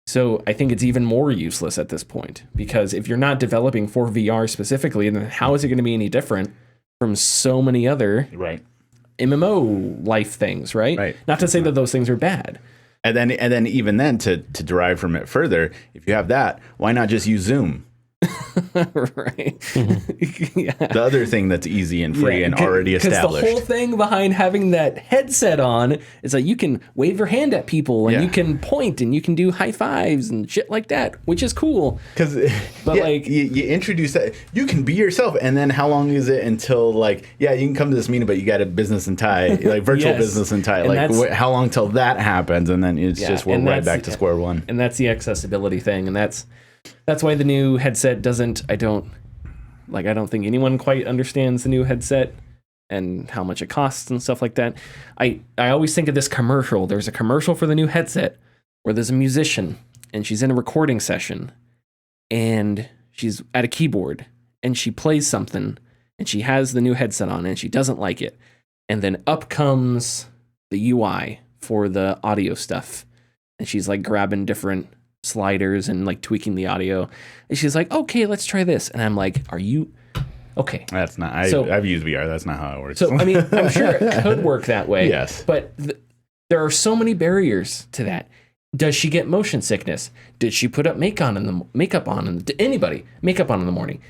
So I think it's even more useless at this point, because if you're not developing for VR specifically, then how is it going to be any different from so many other MMO life things, right? Not to say that those things are bad. And then even then, to derive from it further, if you have that, why not just use Zoom? Right. Yeah. The other thing that's easy and free and already established. Because the whole thing behind having that headset on is that you can wave your hand at people and you can point and you can do high fives and shit like that, which is cool. But like you introduce that, you can be yourself, and then how long is it until like you can come to this meeting, but you got a business and tie, like virtual business and tie. And like how long till that happens, and then it's just we're right back to square one. And that's the accessibility thing, and that's why the new headset doesn't. I don't think anyone quite understands the new headset and how much it costs and stuff like that. I always think of this commercial. There's a commercial for the new headset where there's a musician and she's in a recording session and she's at a keyboard and she plays something and she has the new headset on and she doesn't like it. And then up comes the UI for the audio stuff. And she's like grabbing different sliders and like tweaking the audio. And she's like, okay, let's try this. And I'm like, are you okay? That's not, I've used VR. That's not how it works. So, I mean, I'm sure it could work that way. Yes. But there are so many barriers to that. Does she get motion sickness? Did she put up makeup on in the morning?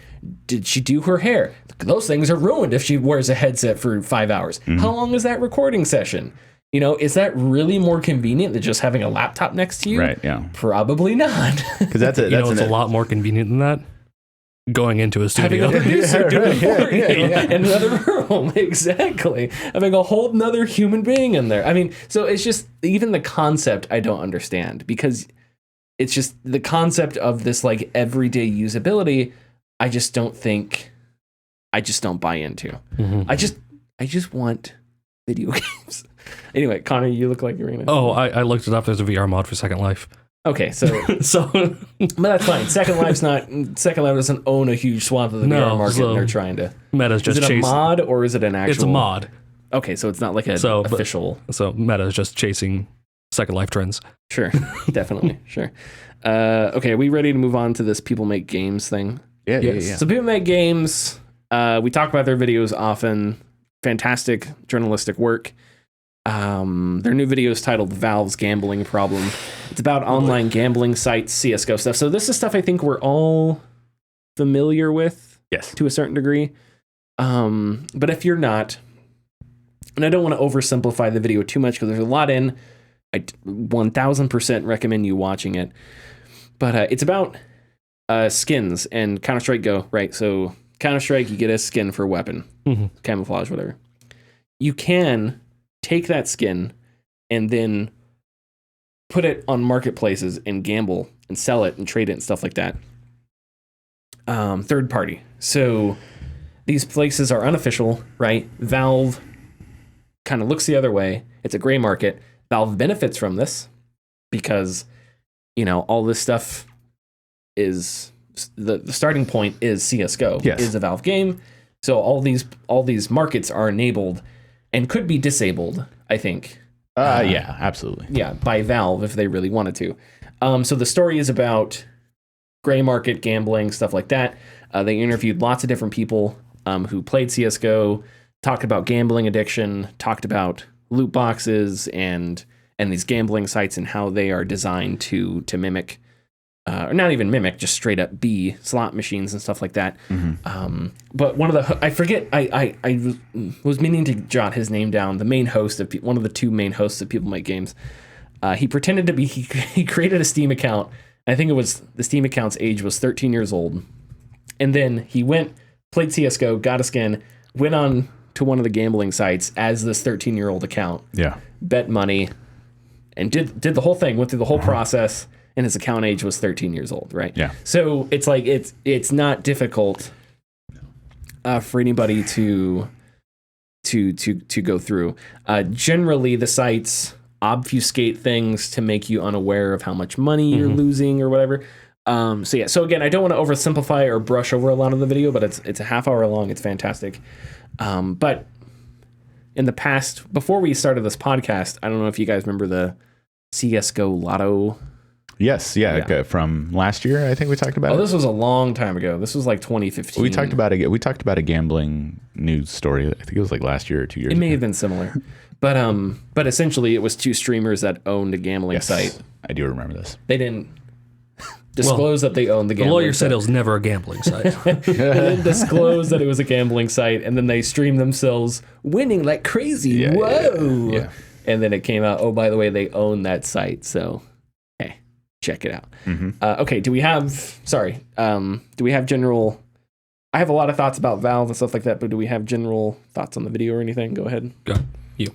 Did she do her hair? Those things are ruined if she wears a headset for 5 hours. Mm-hmm. How long is that recording session? You know, is that really more convenient than just having a laptop next to you? Right, yeah. Probably not. Because it's a lot more convenient than that. Going into a studio. Having a producer doing for you in another room. Exactly. Having a whole nother human being in there. I mean, so it's just, even the concept I don't understand, because it's just the concept of this like everyday usability, I just don't buy into. Mm-hmm. I just want video games. Anyway, Connor, you look like you're gonna. Oh, I looked it up. There's a VR mod for Second Life. Okay, so but that's fine. Second Life doesn't own a huge swath of the VR market, and they're trying to. Meta's just is it a mod or is it an actual? It's a mod. Okay, so it's not like official. So Meta is just chasing Second Life trends. Sure, definitely, sure. Okay, are we ready to move on to this People Make Games thing? Yeah, yes. So People Make Games. We talk about their videos often. Fantastic journalistic work. Their new video is titled Valve's Gambling Problem. It's about online gambling sites, CSGO stuff. So this is stuff I think we're all familiar with, yes, to a certain degree. But if you're not, and I don't want to oversimplify the video too much because there's a lot in, I 1000% recommend you watching it. But it's about skins and Counter-Strike Go, right? So Counter-Strike, you get a skin for a weapon, camouflage, whatever. You can take that skin and then put it on marketplaces and gamble and sell it and trade it and stuff like that. Third party. So these places are unofficial, right? Valve kind of looks the other way. It's a gray market. Valve benefits from this because, you know, all this stuff is the starting point is CSGO, is a Valve game. So all these markets are enabled and could be disabled, I think. Yeah, absolutely. Yeah, by Valve if they really wanted to. So the story is about gray market gambling, stuff like that. They interviewed lots of different people who played CSGO, talked about gambling addiction, talked about loot boxes and these gambling sites and how they are designed to mimic, or not even mimic, just straight up be slot machines and stuff like that. Mm-hmm. But one of the, I forget, I was meaning to jot his name down. The main host of one of the two main hosts of People Make Games. He pretended to be, he created a Steam account. I think it was the Steam account's age was 13 years old. And then he played CSGO, got a skin, went on to one of the gambling sites as this 13-year-old account. Yeah. Bet money and did the whole thing, went through the whole process. And his account age was 13 years old, right? Yeah. So it's like it's not difficult for anybody to go through. Generally, the sites obfuscate things to make you unaware of how much money you're losing or whatever. So again, I don't want to oversimplify or brush over a lot of the video, but it's a half hour long. It's fantastic. But in the past, before we started this podcast, I don't know if you guys remember the CSGO Lotto. Yes, yeah. From last year, I think we talked about it. Oh, this was a long time ago. This was like 2015. We talked about a gambling news story. I think it was like last year or 2 years ago. It may have been similar. But essentially it was two streamers that owned a gambling site. I do remember this. They didn't disclose that they own the The gambling lawyer said site. it was never a gambling site. And then disclose that it was a gambling site, and then they streamed themselves winning like crazy. Yeah, Whoa! yeah. And then it came out, oh, by the way, they own that site. So, hey, check it out. Okay, do we have general... I have a lot of thoughts about Valve and stuff like that, but do we have general thoughts on the video or anything? Go ahead. Go. You.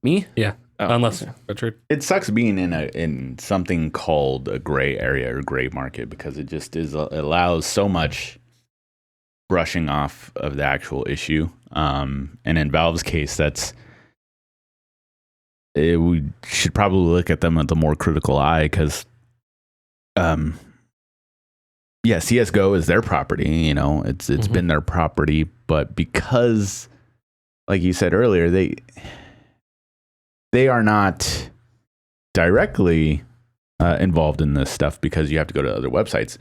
Me? Yeah. Oh, Unless, okay. Richard. It sucks being in something called a gray area or gray market, because it just it allows so much brushing off of the actual issue. And in Valve's case, we should probably look at them with a more critical eye, because CSGO is their property, you know, it's been their property, but because, like you said earlier, they are not directly involved in this stuff, because you have to go to other websites.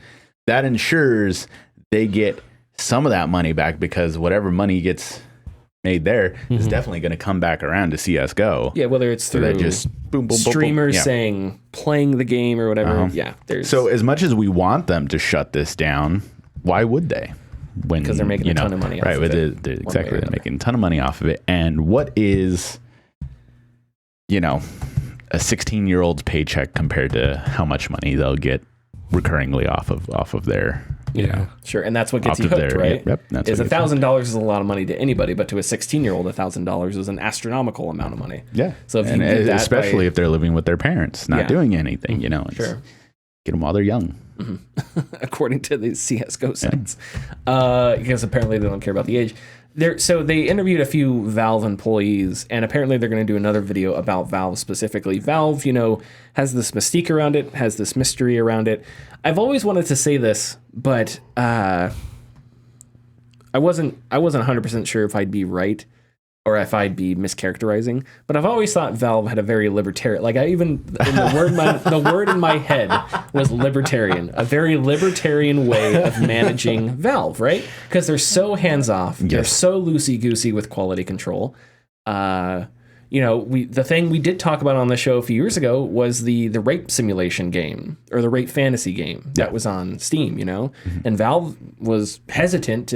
That ensures they get some of that money back, because whatever money gets made there is definitely going to come back around to CSGO. Yeah, whether it's through just boom, boom, boom, boom. streamers Yeah. saying playing the game or whatever. Yeah, there's So as much as we want them to shut this down, why would they? Because they're making a ton of money off of it. Exactly, they're making a ton of money off of it. And what is, you know, a 16-year-old's paycheck compared to how much money they'll get recurringly off of their, you know, sure, and that's what gets off you of hooked, their- right? Yep, that's Is what gets you $1,000 is a lot of money to anybody, but to a 16-year-old, $1,000 is an astronomical amount of money. Yeah. So if and you did that especially if they're living with their parents, not Yeah. doing anything, you know, it's, Sure. get them while they're young. according to the CSGO sites, because apparently they don't care about the age. So they interviewed a few Valve employees, and apparently they're going to do another video about Valve specifically. Valve, you know, has this mystique around it, has this mystery around it. I've always wanted to say this, but I wasn't 100% sure if I'd be right or if I'd be mischaracterizing. But I've always thought Valve had a very libertarian. Like the word in my head was libertarian, a very libertarian way of managing Valve, right? Because they're so hands off, they're so loosey goosey with quality control. You know, the thing we did talk about on the show a few years ago was the rape simulation game, or the rape fantasy game that was on Steam, you know, and Valve was hesitant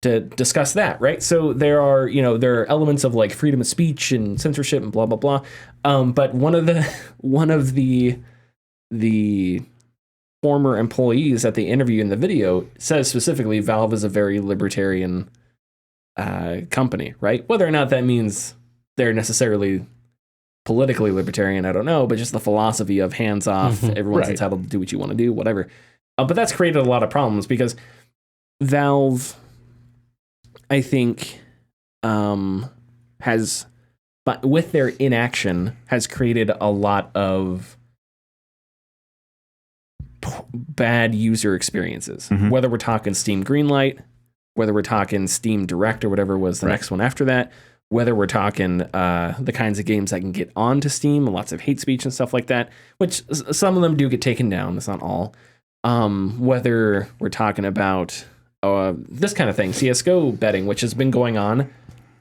to discuss that, right? So there are elements of like freedom of speech and censorship and blah blah blah. But one of the former employees at the interview in the video says specifically Valve is a very libertarian company, right? Whether or not that means they're necessarily politically libertarian, I don't know, but just the philosophy of hands off, everyone's entitled to do what you want to do, whatever. But that's created a lot of problems because Valve, I think, has, but with their inaction, has created a lot of bad user experiences. Whether we're talking Steam Greenlight, whether we're talking Steam Direct or whatever was the next one after that, whether we're talking the kinds of games that can get onto Steam, lots of hate speech and stuff like that, which some of them do get taken down. It's not all. Whether we're talking about this kind of thing, CSGO betting, which has been going on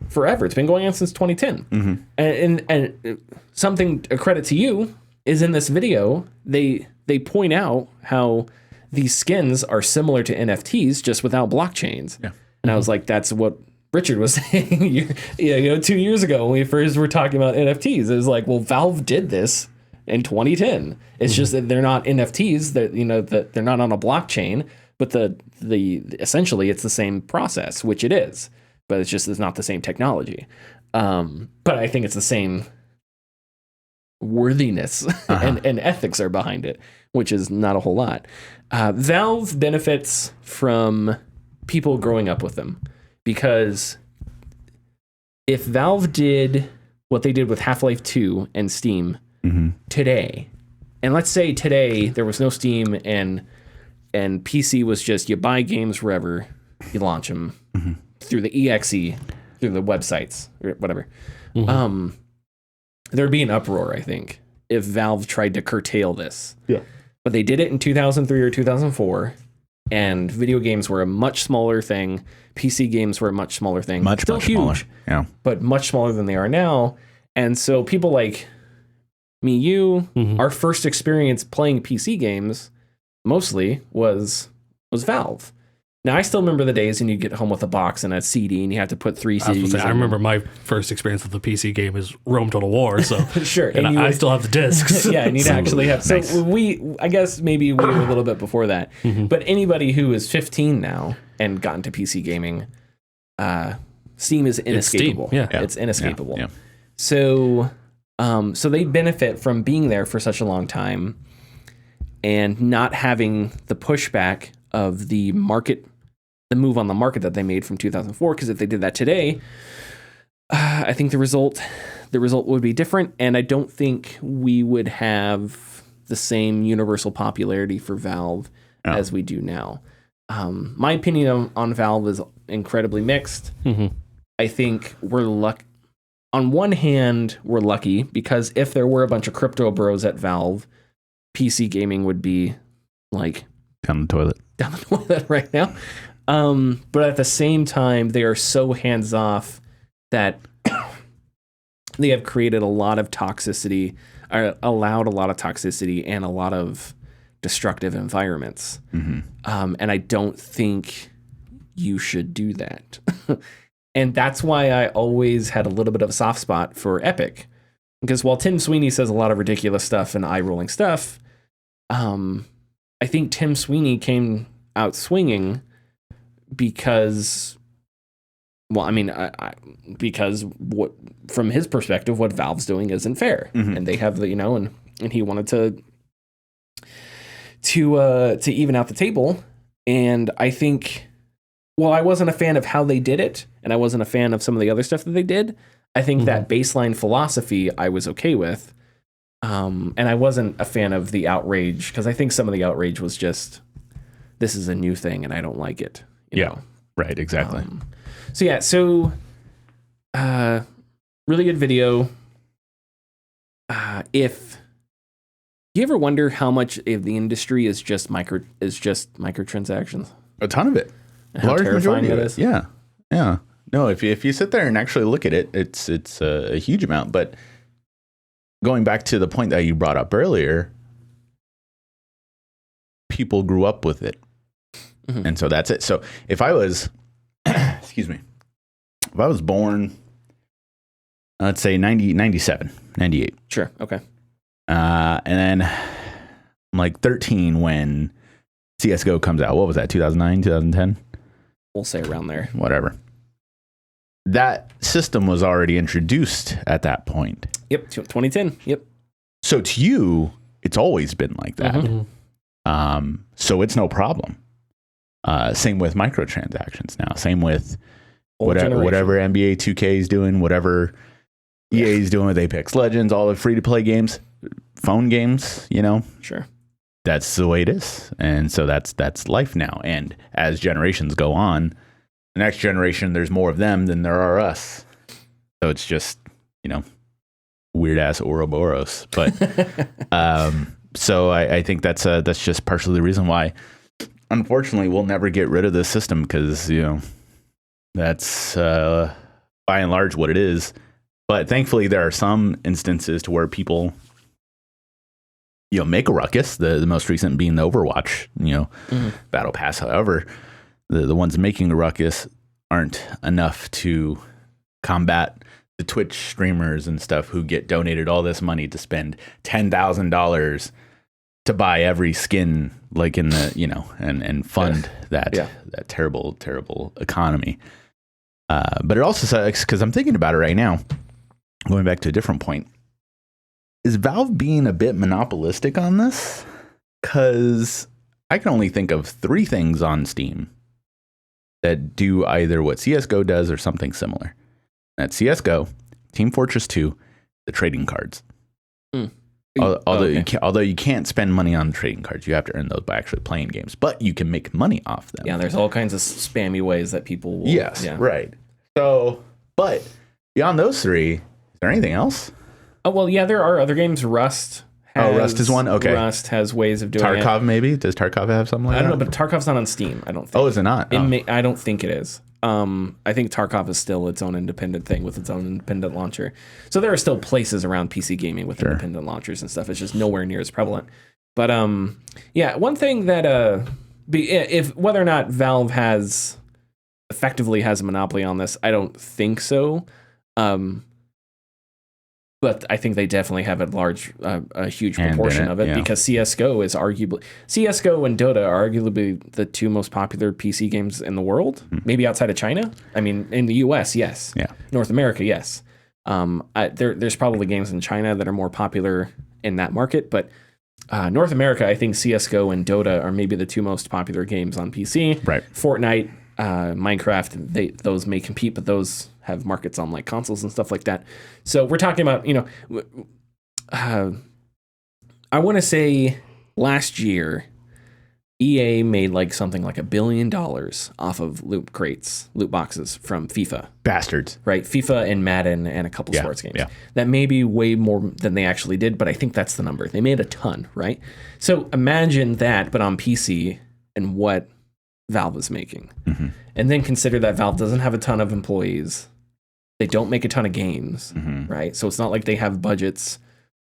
forever. It's been going on since 2010. And something, a credit to you, is in this video, they point out how these skins are similar to NFTs, just without blockchains. Yeah. And I was like, that's what Richard was saying 2 years ago when we first were talking about NFTs. It was like, well, Valve did this in 2010. It's just that they're not NFTs, that they're not on a blockchain, but the essentially it's the same process, which it is, but it's not the same technology. But I think it's the same worthiness and ethics are behind it, which is not a whole lot. Valve benefits from people growing up with them, because if Valve did what they did with Half-Life 2 and Steam today, and let's say today there was no Steam and PC was just you buy games wherever, you launch them through the EXE, through the websites, or whatever. There'd be an uproar, I think, if Valve tried to curtail this. Yeah. But they did it in 2003 or 2004, and video games were a much smaller thing. PC games were a much smaller thing. Still huge, smaller. Yeah. But much smaller than they are now. And so people like me, our first experience playing PC games mostly was Valve. Now, I still remember the days when you get home with a box and a CD and you have to put 3 CDs. I remember my first experience with the PC game is Rome Total War. So sure. And I still have the discs. Yeah, and you'd actually have. So I guess maybe we were a little bit before that. But anybody who is 15 now and got into PC gaming, Steam is inescapable. Steam. Yeah. It's inescapable. Yeah. So, so they benefit from being there for such a long time and not having the pushback of the market, the move on the market that they made from 2004. Because if they did that today, I think the result would be different, and I don't think we would have the same universal popularity for Valve as we do now. My opinion on Valve is incredibly mixed. I think we're on one hand, we're lucky because if there were a bunch of crypto bros at Valve, PC gaming would be like down the toilet right now. But at the same time, they are so hands off that they have created a lot of toxicity, or allowed a lot of toxicity and a lot of destructive environments. And I don't think you should do that. And that's why I always had a little bit of a soft spot for Epic. Because while Tim Sweeney says a lot of ridiculous stuff and eye-rolling stuff, I think Tim Sweeney came out swinging because, well, I mean, because what, from his perspective, what Valve's doing isn't fair, and they have the, and he wanted to even out the table. And I think, well, I wasn't a fan of how they did it, and I wasn't a fan of some of the other stuff that they did. I think that baseline philosophy I was okay with, and I wasn't a fan of the outrage, because I think some of the outrage was just, this is a new thing and I don't like it. You know? Right, exactly. So really good video. If you ever wonder how much of the industry is just microtransactions, A ton of it. how Large terrifying majority that of is. it. Yeah. No, if you sit there and actually look at it, it's a huge amount. But going back to the point that you brought up earlier, people grew up with it. And so that's it. So if I was, excuse me, if I was born, let's say 97, 98. Sure. Okay. And then I'm like 13 when CSGO comes out. What was that, 2009, 2010? We'll say around there. Whatever. That system was already introduced at that point. Yep. 2010. Yep. So to you, it's always been like that. So it's no problem. Same with microtransactions now. Same with whatever NBA 2K is doing, whatever EA is doing with Apex Legends, all the free-to-play games, phone games, Sure. That's the way it is. And so that's life now. And as generations go on, the next generation, there's more of them than there are us. So it's just, weird-ass Ouroboros. But so I think that's just partially the reason why, unfortunately, we'll never get rid of this system because, that's by and large what it is. But thankfully, there are some instances to where people, make a ruckus. The most recent being the Overwatch, Battle Pass. However, the ones making the ruckus aren't enough to combat the Twitch streamers and stuff who get donated all this money to spend $10,000 to buy every skin, like in the, and fund that terrible, terrible economy. But it also sucks because I'm thinking about it right now, going back to a different point. Is Valve being a bit monopolistic on this? Because I can only think of 3 things on Steam that do either what CSGO does or something similar. That's CSGO, Team Fortress 2, the trading cards. Although you can't spend money on trading cards, you have to earn those by actually playing games. But you can make money off them. Yeah, there's all kinds of spammy ways that people will. Yes, right. So, but beyond those 3, is there anything else? Oh, well, yeah, there are other games. Rust Rust is one? Okay. Rust has ways of doing it. Tarkov, maybe? Does Tarkov have something like that? I don't know, but Tarkov's not on Steam, I don't think. Oh, is it not? I don't think it is. I think Tarkov is still its own independent thing with its own independent launcher. So there are still places around PC gaming with independent launchers and stuff. It's just nowhere near as prevalent. But yeah, one thing that if whether or not Valve effectively has a monopoly on this, I don't think so. But I think they definitely have a huge proportion of it, because CS:GO and Dota are arguably the two most popular PC games in the world, maybe outside of China. I mean, in the US, yes. Yeah. North America, yes. There's probably games in China that are more popular in that market, but North America, I think CS:GO and Dota are maybe the two most popular games on PC. Right. Fortnite, Minecraft, those may compete, but those have markets on like consoles and stuff like that. So we're talking about, I want to say last year, EA made like something like $1 billion off of loot boxes from FIFA. Bastards. Right? FIFA and Madden and a couple sports games. Yeah. That may be way more than they actually did, but I think that's the number. They made a ton, right? So imagine that, but on PC, and what Valve is making. Mm-hmm. And then consider that Valve doesn't have a ton of employees. They don't make a ton of games, right? So it's not like they have budgets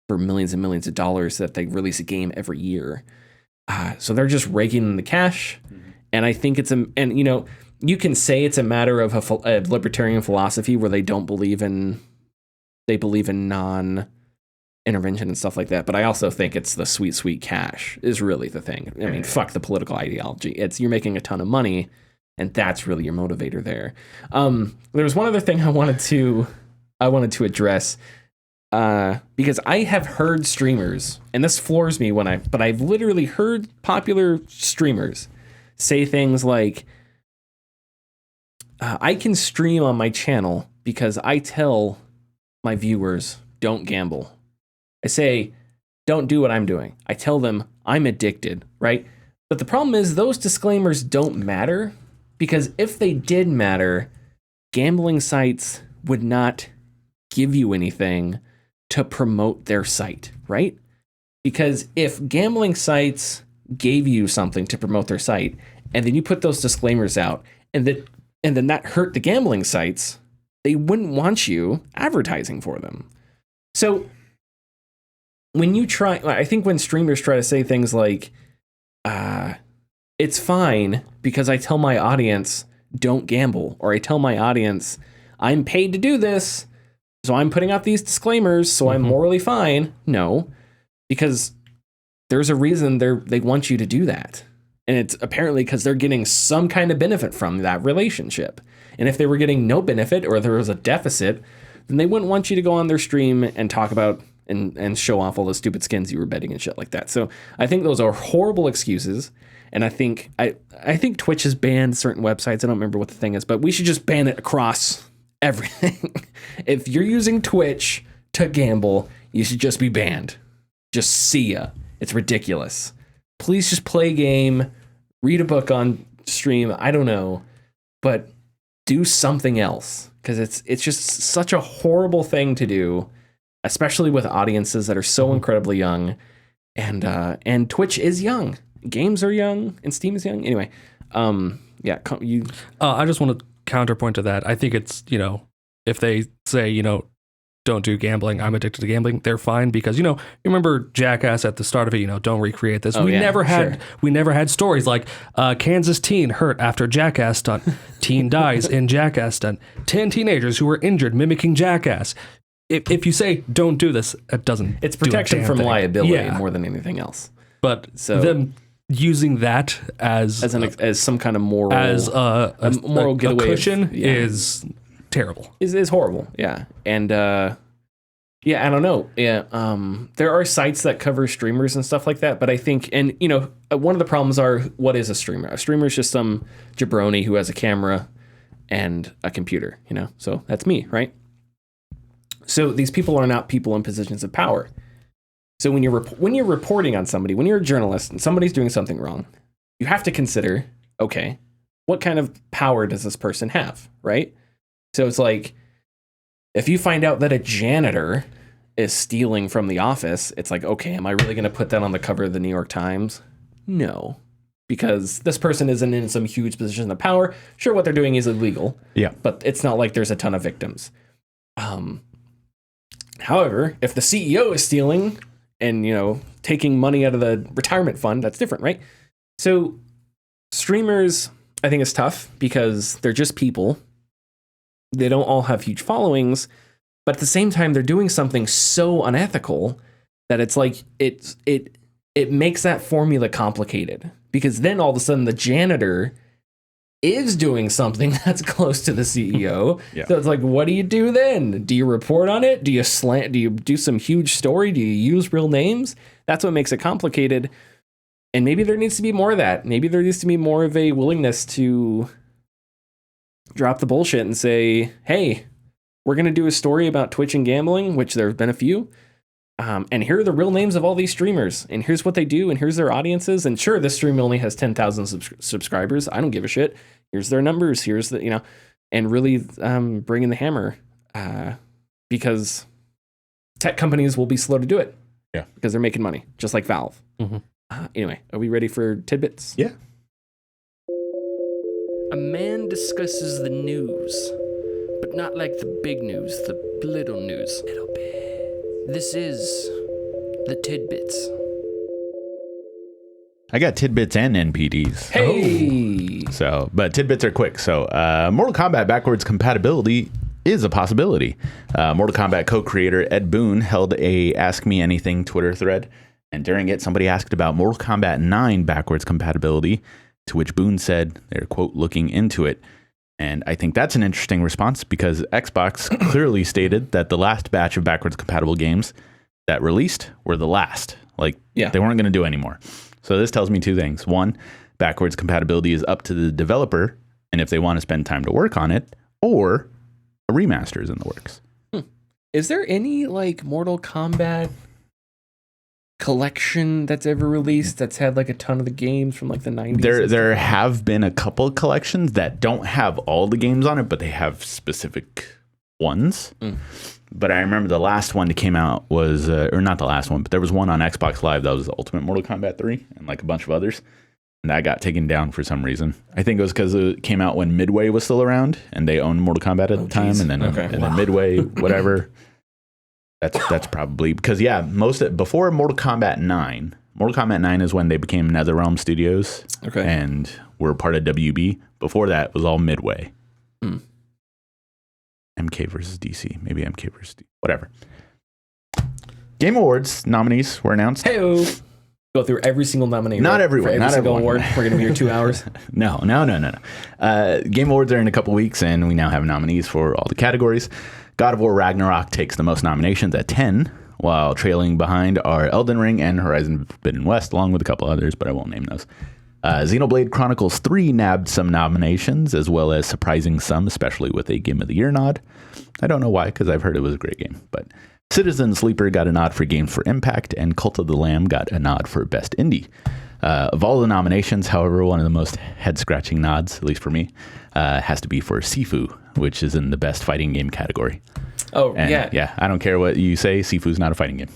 for millions and millions of dollars that they release a game every year. So they're just raking in the cash. And I think you can say it's a matter of a libertarian philosophy where they believe in non-intervention and stuff like that. But I also think it's the sweet, sweet cash is really the thing. I mean, fuck the political ideology. You're making a ton of money, and that's really your motivator there. There was one other thing I wanted to address, because I have heard streamers, and this floors me but I've literally heard popular streamers say things like, I can stream on my channel because I tell my viewers, don't gamble. I say, don't do what I'm doing. I tell them I'm addicted, right? But the problem is those disclaimers don't matter, because if they did matter, gambling sites would not give you anything to promote their site, right? Because if gambling sites gave you something to promote their site, and then you put those disclaimers out, and then that hurt the gambling sites, they wouldn't want you advertising for them. So I think when streamers try to say things like, it's fine because I tell my audience, don't gamble, or I tell my audience, I'm paid to do this, so I'm putting out these disclaimers, so I'm morally fine. No, because there's a reason they want you to do that. And it's apparently because they're getting some kind of benefit from that relationship. And if they were getting no benefit, or there was a deficit, then they wouldn't want you to go on their stream and talk about and show off all the stupid skins you were betting and shit like that. So I think those are horrible excuses. And I think Twitch has banned certain websites. I don't remember what the thing is, but we should just ban it across everything. If you're using Twitch to gamble, you should just be banned. Just see ya. It's ridiculous. Please just play a game, read a book on stream. I don't know, but do something else, because it's just such a horrible thing to do, especially with audiences that are so incredibly young, and Twitch is young. Games are young, and Steam is young. Anyway, yeah, I just want to counterpoint to that. I think it's, if they say, don't do gambling, I'm addicted to gambling, they're fine, because, you remember Jackass at the start of it, don't recreate this. We never had stories like Kansas teen hurt after Jackass stunt, teen dies in Jackass stunt, 10 teenagers who were injured mimicking Jackass. If you say don't do this, it doesn't. It's protection from liability more than anything else. But them using that as some kind of moral, as a moral getaway cushion is terrible. Is horrible. Yeah. And I don't know. Yeah. There are sites that cover streamers and stuff like that, but I think, and one of the problems are, what is a streamer? A streamer is just some jabroni who has a camera and a computer, so that's me, right? So these people are not people in positions of power. So when you're reporting on somebody, when you're a journalist and somebody's doing something wrong, you have to consider, okay, what kind of power does this person have, right? So it's like, if you find out that a janitor is stealing from the office, it's like, okay, am I really going to put that on the cover of the New York Times? No, because this person isn't in some huge position of power. Sure, what they're doing is illegal. Yeah. But it's not like there's a ton of victims. However, if the CEO is stealing and, taking money out of the retirement fund. That's different, right? So streamers, I think, is tough because they're just people. They don't all have huge followings, but at the same time, they're doing something so unethical that it's like it makes that formula complicated, because then all of a sudden the janitor is doing something that's close to the CEO. Yeah. So it's like, what do you do then? Do you report on it? Do you do some huge story? Do you use real names? That's what makes it complicated. And maybe there needs to be more of that. Maybe there needs to be more of a willingness to drop the bullshit and say, hey, we're going to do a story about Twitch and gambling, which there have been a few. And here are the real names of all these streamers. And here's what they do. And here's their audiences. And sure, this stream only has 10,000 subscribers. I don't give a shit. Here's their numbers. Here's the, and really bring in the hammer. Because tech companies will be slow to do it. Yeah. Because they're making money, just like Valve. Mm-hmm. Anyway, are we ready for tidbits? Yeah. A man discusses the news, but not like the big news, the little news. Little bit. This is the tidbits. I got tidbits and NPDs. Hey! But tidbits are quick. So, Mortal Kombat backwards compatibility is a possibility. Mortal Kombat co-creator Ed Boon held a Ask Me Anything Twitter thread. And during it, somebody asked about Mortal Kombat 9 backwards compatibility, to which Boone said they're, quote, looking into it. And I think that's an interesting response because Xbox clearly stated that the last batch of backwards compatible games that released were the last. They weren't going to do anymore. So this tells me two things. One, backwards compatibility is up to the developer, and if they want to spend time to work on it, or a remaster is in the works. Is there any Mortal Kombat collection that's ever released that's had a ton of the games from the 90s? There have been a couple of collections that don't have all the games on it, but they have specific ones. But I remember the last one that came out was, or not the last one, but there was one on Xbox Live that was the Ultimate Mortal Kombat 3 and a bunch of others. And that got taken down for some reason. I think it was because it came out when Midway was still around and they owned Mortal Kombat at the time. And then, then Midway, whatever. That's probably because before Mortal Kombat 9. Mortal Kombat 9 is when they became NetherRealm Studios, and were part of WB. Before that was all Midway. MK versus DC, maybe MK versus DC, whatever. Game Awards nominees were announced. Hey-o. Go through every single nominee. Not everyone. Not every award. We're going to be here 2 hours. No. Game Awards are in a couple weeks, and we now have nominees for all the categories. God of War Ragnarok takes the most nominations at 10, while trailing behind are Elden Ring and Horizon Forbidden West, along with a couple others, but I won't name those. Xenoblade Chronicles 3 nabbed some nominations, as well as surprising some, especially with a Game of the Year nod. I don't know why, because I've heard it was a great game. But Citizen Sleeper got a nod for Games for Impact, and Cult of the Lamb got a nod for Best Indie. Of all the nominations, however, one of the most head-scratching nods, at least for me, has to be for Sifu, which is in the Best Fighting Game category. Oh, and yeah. I don't care what you say. Sifu's not a fighting game.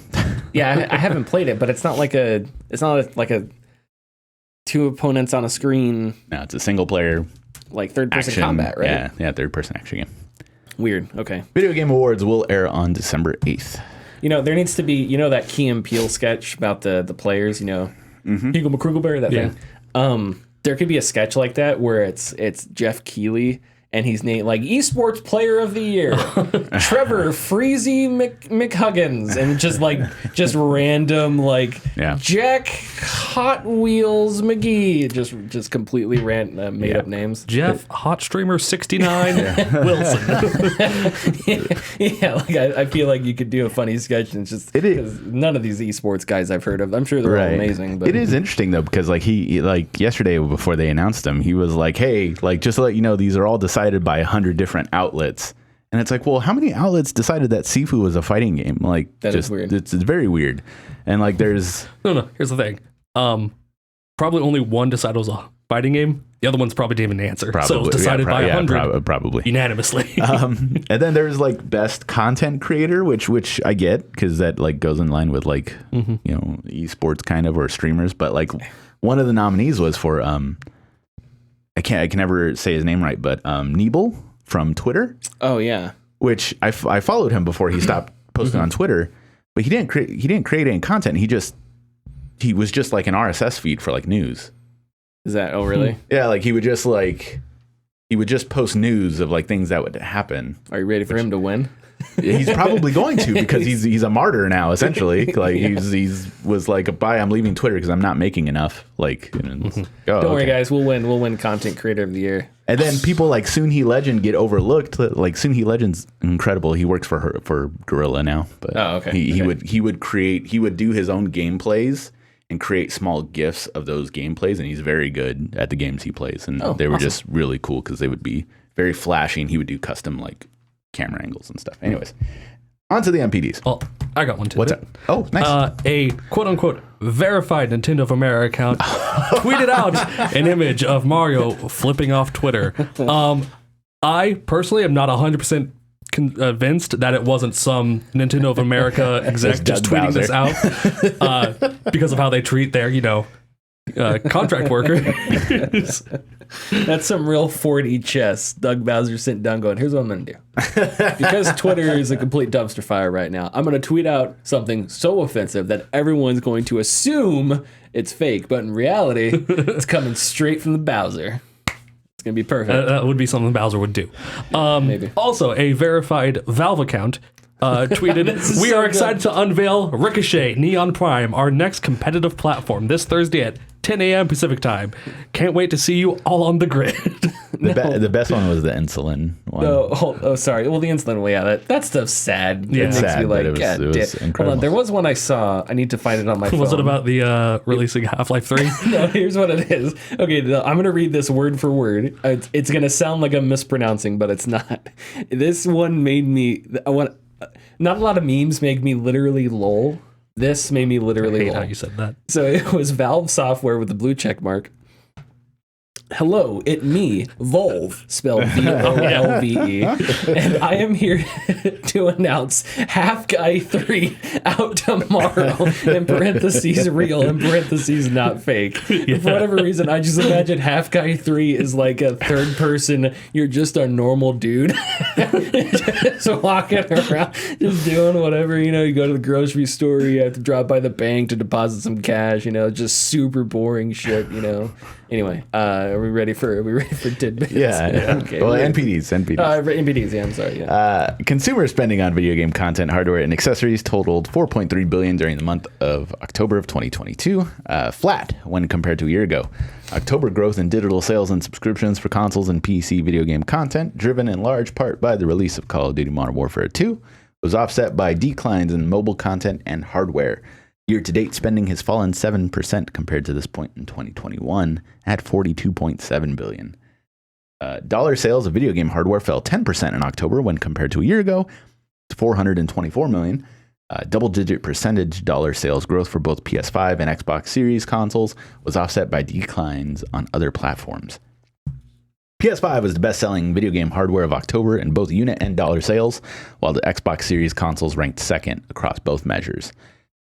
Yeah, I haven't played it, but it's not like a two opponents on a screen. No, it's a single player, third-person combat, right? Yeah, third-person action game. Weird. Okay. Video Game Awards will air on December 8th. There needs to be, that Key and Peele sketch about the players, Hugo McCrugelberry, that thing. There could be a sketch like that where it's Jeff Keighley and he's named Esports Player of the Year, Trevor Freezy McHuggins, and just random Jack Hot Wheels McGee, just completely made up names. Jeff Hot Streamer 69 Wilson. I feel like you could do a funny sketch, and it's just because none of these esports guys I've heard of. I'm sure they're all amazing, but it is interesting though, because he yesterday before they announced them, he was hey, just to let you know, these are all decided by 100 different outlets. And it's well, how many outlets decided that Sifu was a fighting game? That is weird. It's very weird. And there's no. Here's the thing. Probably only one decided it was a fighting game. The other one's probably didn't even answer. So it was decided by 100 probably unanimously. And then there's best content creator, which I get because that goes in line with esports kind of, or streamers. But one of the nominees was for I can never say his name right, but Nebel from Twitter. Oh yeah. Which I followed him before he stopped posting on Twitter, but he didn't create any content. He just he was just like an RSS feed for like news. Is that? Oh, really? Yeah, like he would just post news of like things that would happen. Are you ready for him to win? He's probably going to, because he's a martyr now, essentially. Like he's was like, bye, I'm leaving Twitter because I'm not making enough. Like, don't worry, guys, we'll win content creator of the year. And then people like Soon He Legend get overlooked. Like Soon He Legend's incredible. He works for Gorilla now, but he would do his own gameplays and create small GIFs of those gameplays, and he's very good at the games he plays. And they were just really cool because they would be very flashy, and he would do custom like camera angles and stuff. Anyways, on to the NPDs. Well, I got one too. What's that? Oh, nice. A quote-unquote verified Nintendo of America account tweeted out an image of Mario flipping off Twitter. I personally am not 100% convinced that it wasn't some Nintendo of America exec just tweeting this out because of how they treat their, contract workers. That's some real 4D chess. Doug Bowser sent down going, here's what I'm going to do. Because Twitter is a complete dumpster fire right now, I'm going to tweet out something so offensive that everyone's going to assume it's fake, but in reality, it's coming straight from the Bowser. It's going to be perfect. That would be something Bowser would do. Maybe. Also, a verified Valve account tweeted, we are excited to unveil Ricochet Neon Prime, our next competitive platform, this Thursday at 10 a.m. Pacific time. Can't wait to see you all on the grid. The best one was the insulin one. Oh, sorry. Well, the insulin one, that stuff's sad. Yeah, it's sad, like, but it was incredible. Hold on, there was one I saw. I need to find it on my phone. Was it about the releasing Half-Life 3? No, here's what it is. Okay, I'm going to read this word for word. It's going to sound like I'm mispronouncing, but it's not. This one made me... Not a lot of memes make me literally lol. This made me literally lol. How you said that. So it was Valve Software with the blue check mark. Hello, it me, Volve, spelled Volve, and I am here to announce Half Guy 3 out tomorrow, in parentheses real, in parentheses not fake. Yeah. For whatever reason, I just imagine Half Guy 3 is like a third person, you're just a normal dude, just walking around, just doing whatever, you go to the grocery store, you have to drop by the bank to deposit some cash, just super boring shit, Anyway, are we ready for tidbits? Yeah. Okay. Well, NPDs. NPDs. Yeah, I'm sorry. Yeah. Consumer spending on video game content, hardware, and accessories totaled $4.3 billion during the month of October of 2022, flat when compared to a year ago. October growth in digital sales and subscriptions for consoles and PC video game content, driven in large part by the release of Call of Duty Modern Warfare 2, was offset by declines in mobile content and hardware. Year-to-date spending has fallen 7% compared to this point in 2021 at $42.7 billion. Dollar sales of video game hardware fell 10% in October when compared to a year ago to $424 million. Double-digit percentage dollar sales growth for both PS5 and Xbox Series consoles was offset by declines on other platforms. PS5 was the best-selling video game hardware of October in both unit and dollar sales, while the Xbox Series consoles ranked second across both measures.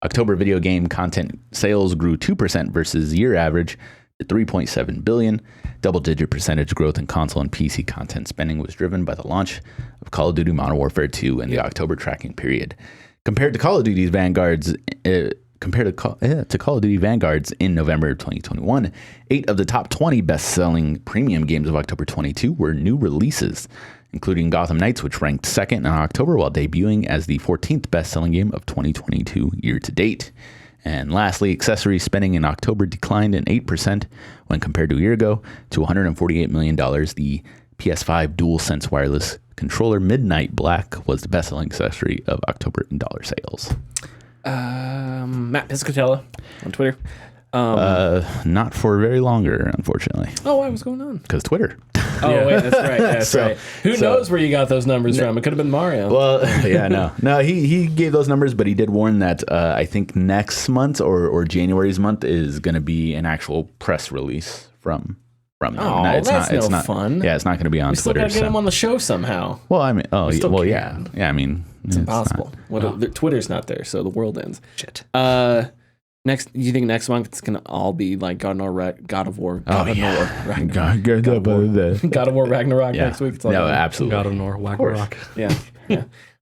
October video game content sales grew 2% versus year average to $3.7 billion. Double-digit percentage growth in console and PC content spending was driven by the launch of Call of Duty Modern Warfare 2 in the October tracking period. Compared to Call of Duty Vanguards in November 2021, 8 of the top 20 best-selling premium games of October 22 were new releases, including Gotham Knights, which ranked second in October while debuting as the 14th best-selling game of 2022 year-to-date. And lastly, accessory spending in October declined in 8% when compared to a year ago to $148 million. The PS5 DualSense wireless controller Midnight Black was the best-selling accessory of October in dollar sales. Matt Piscatella on Twitter. Not for very longer, unfortunately. Oh, why? What's going on? Because Twitter. Oh, wait, that's right. That's right. Who knows where you got those numbers from? It could have been Mario. Well, yeah, no, he gave those numbers, but he did warn that I think next month or January's month is going to be an actual press release from them. Oh, no, it's not fun. Yeah, it's not going to be on Twitter. We still got to get him on the show somehow. Well, I mean, yeah. I mean, it's impossible. Twitter's not there, so the world ends. Shit. Next, do you think next month it's gonna all be like God of War? God of War Ragnarok next week. No, absolutely. God of War Ragnarok. Yeah.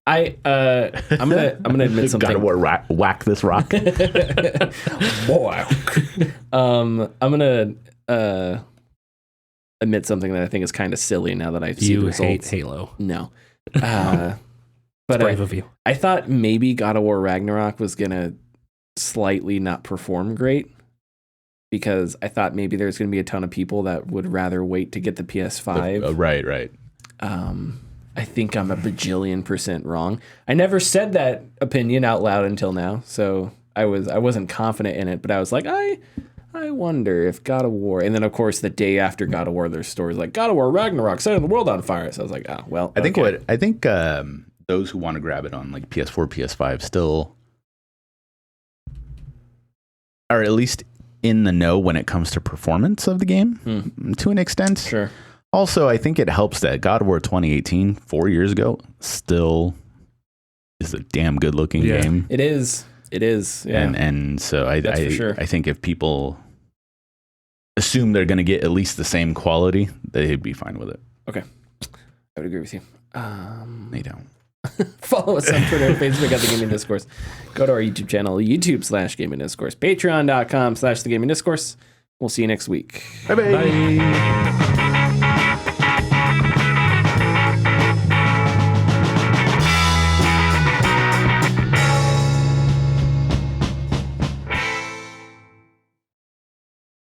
I'm gonna admit something. God of War whack this rock. Boy. I'm gonna admit something that I think is kind of silly now that I see the results. You hate Halo. No. But brave of you. I thought maybe God of War Ragnarok was gonna slightly not perform great, because I thought maybe there's gonna be a ton of people that would rather wait to get the PS5. Right. I think I'm a bajillion% wrong. I never said that opinion out loud until now, so I wasn't confident in it, but I was like, I wonder if God of War, and then of course the day after God of War, there's stories like God of War Ragnarok setting the world on fire. So I was like, oh well. I think those who want to grab it on like PS4, PS5 still are at least in the know when it comes to performance of the game to an extent. Sure. Also, I think it helps that God of War 2018, 4 years ago, still is a damn good looking game. It is. Yeah. And so I think if people assume they're going to get at least the same quality, they'd be fine with it. Okay. I would agree with you. They don't. Follow us on Twitter and Facebook at The Gaming Discourse. Go to our YouTube channel, YouTube/Gaming Discourse, Patreon.com/The Gaming Discourse. We'll see you next week. Bye-bye. Bye.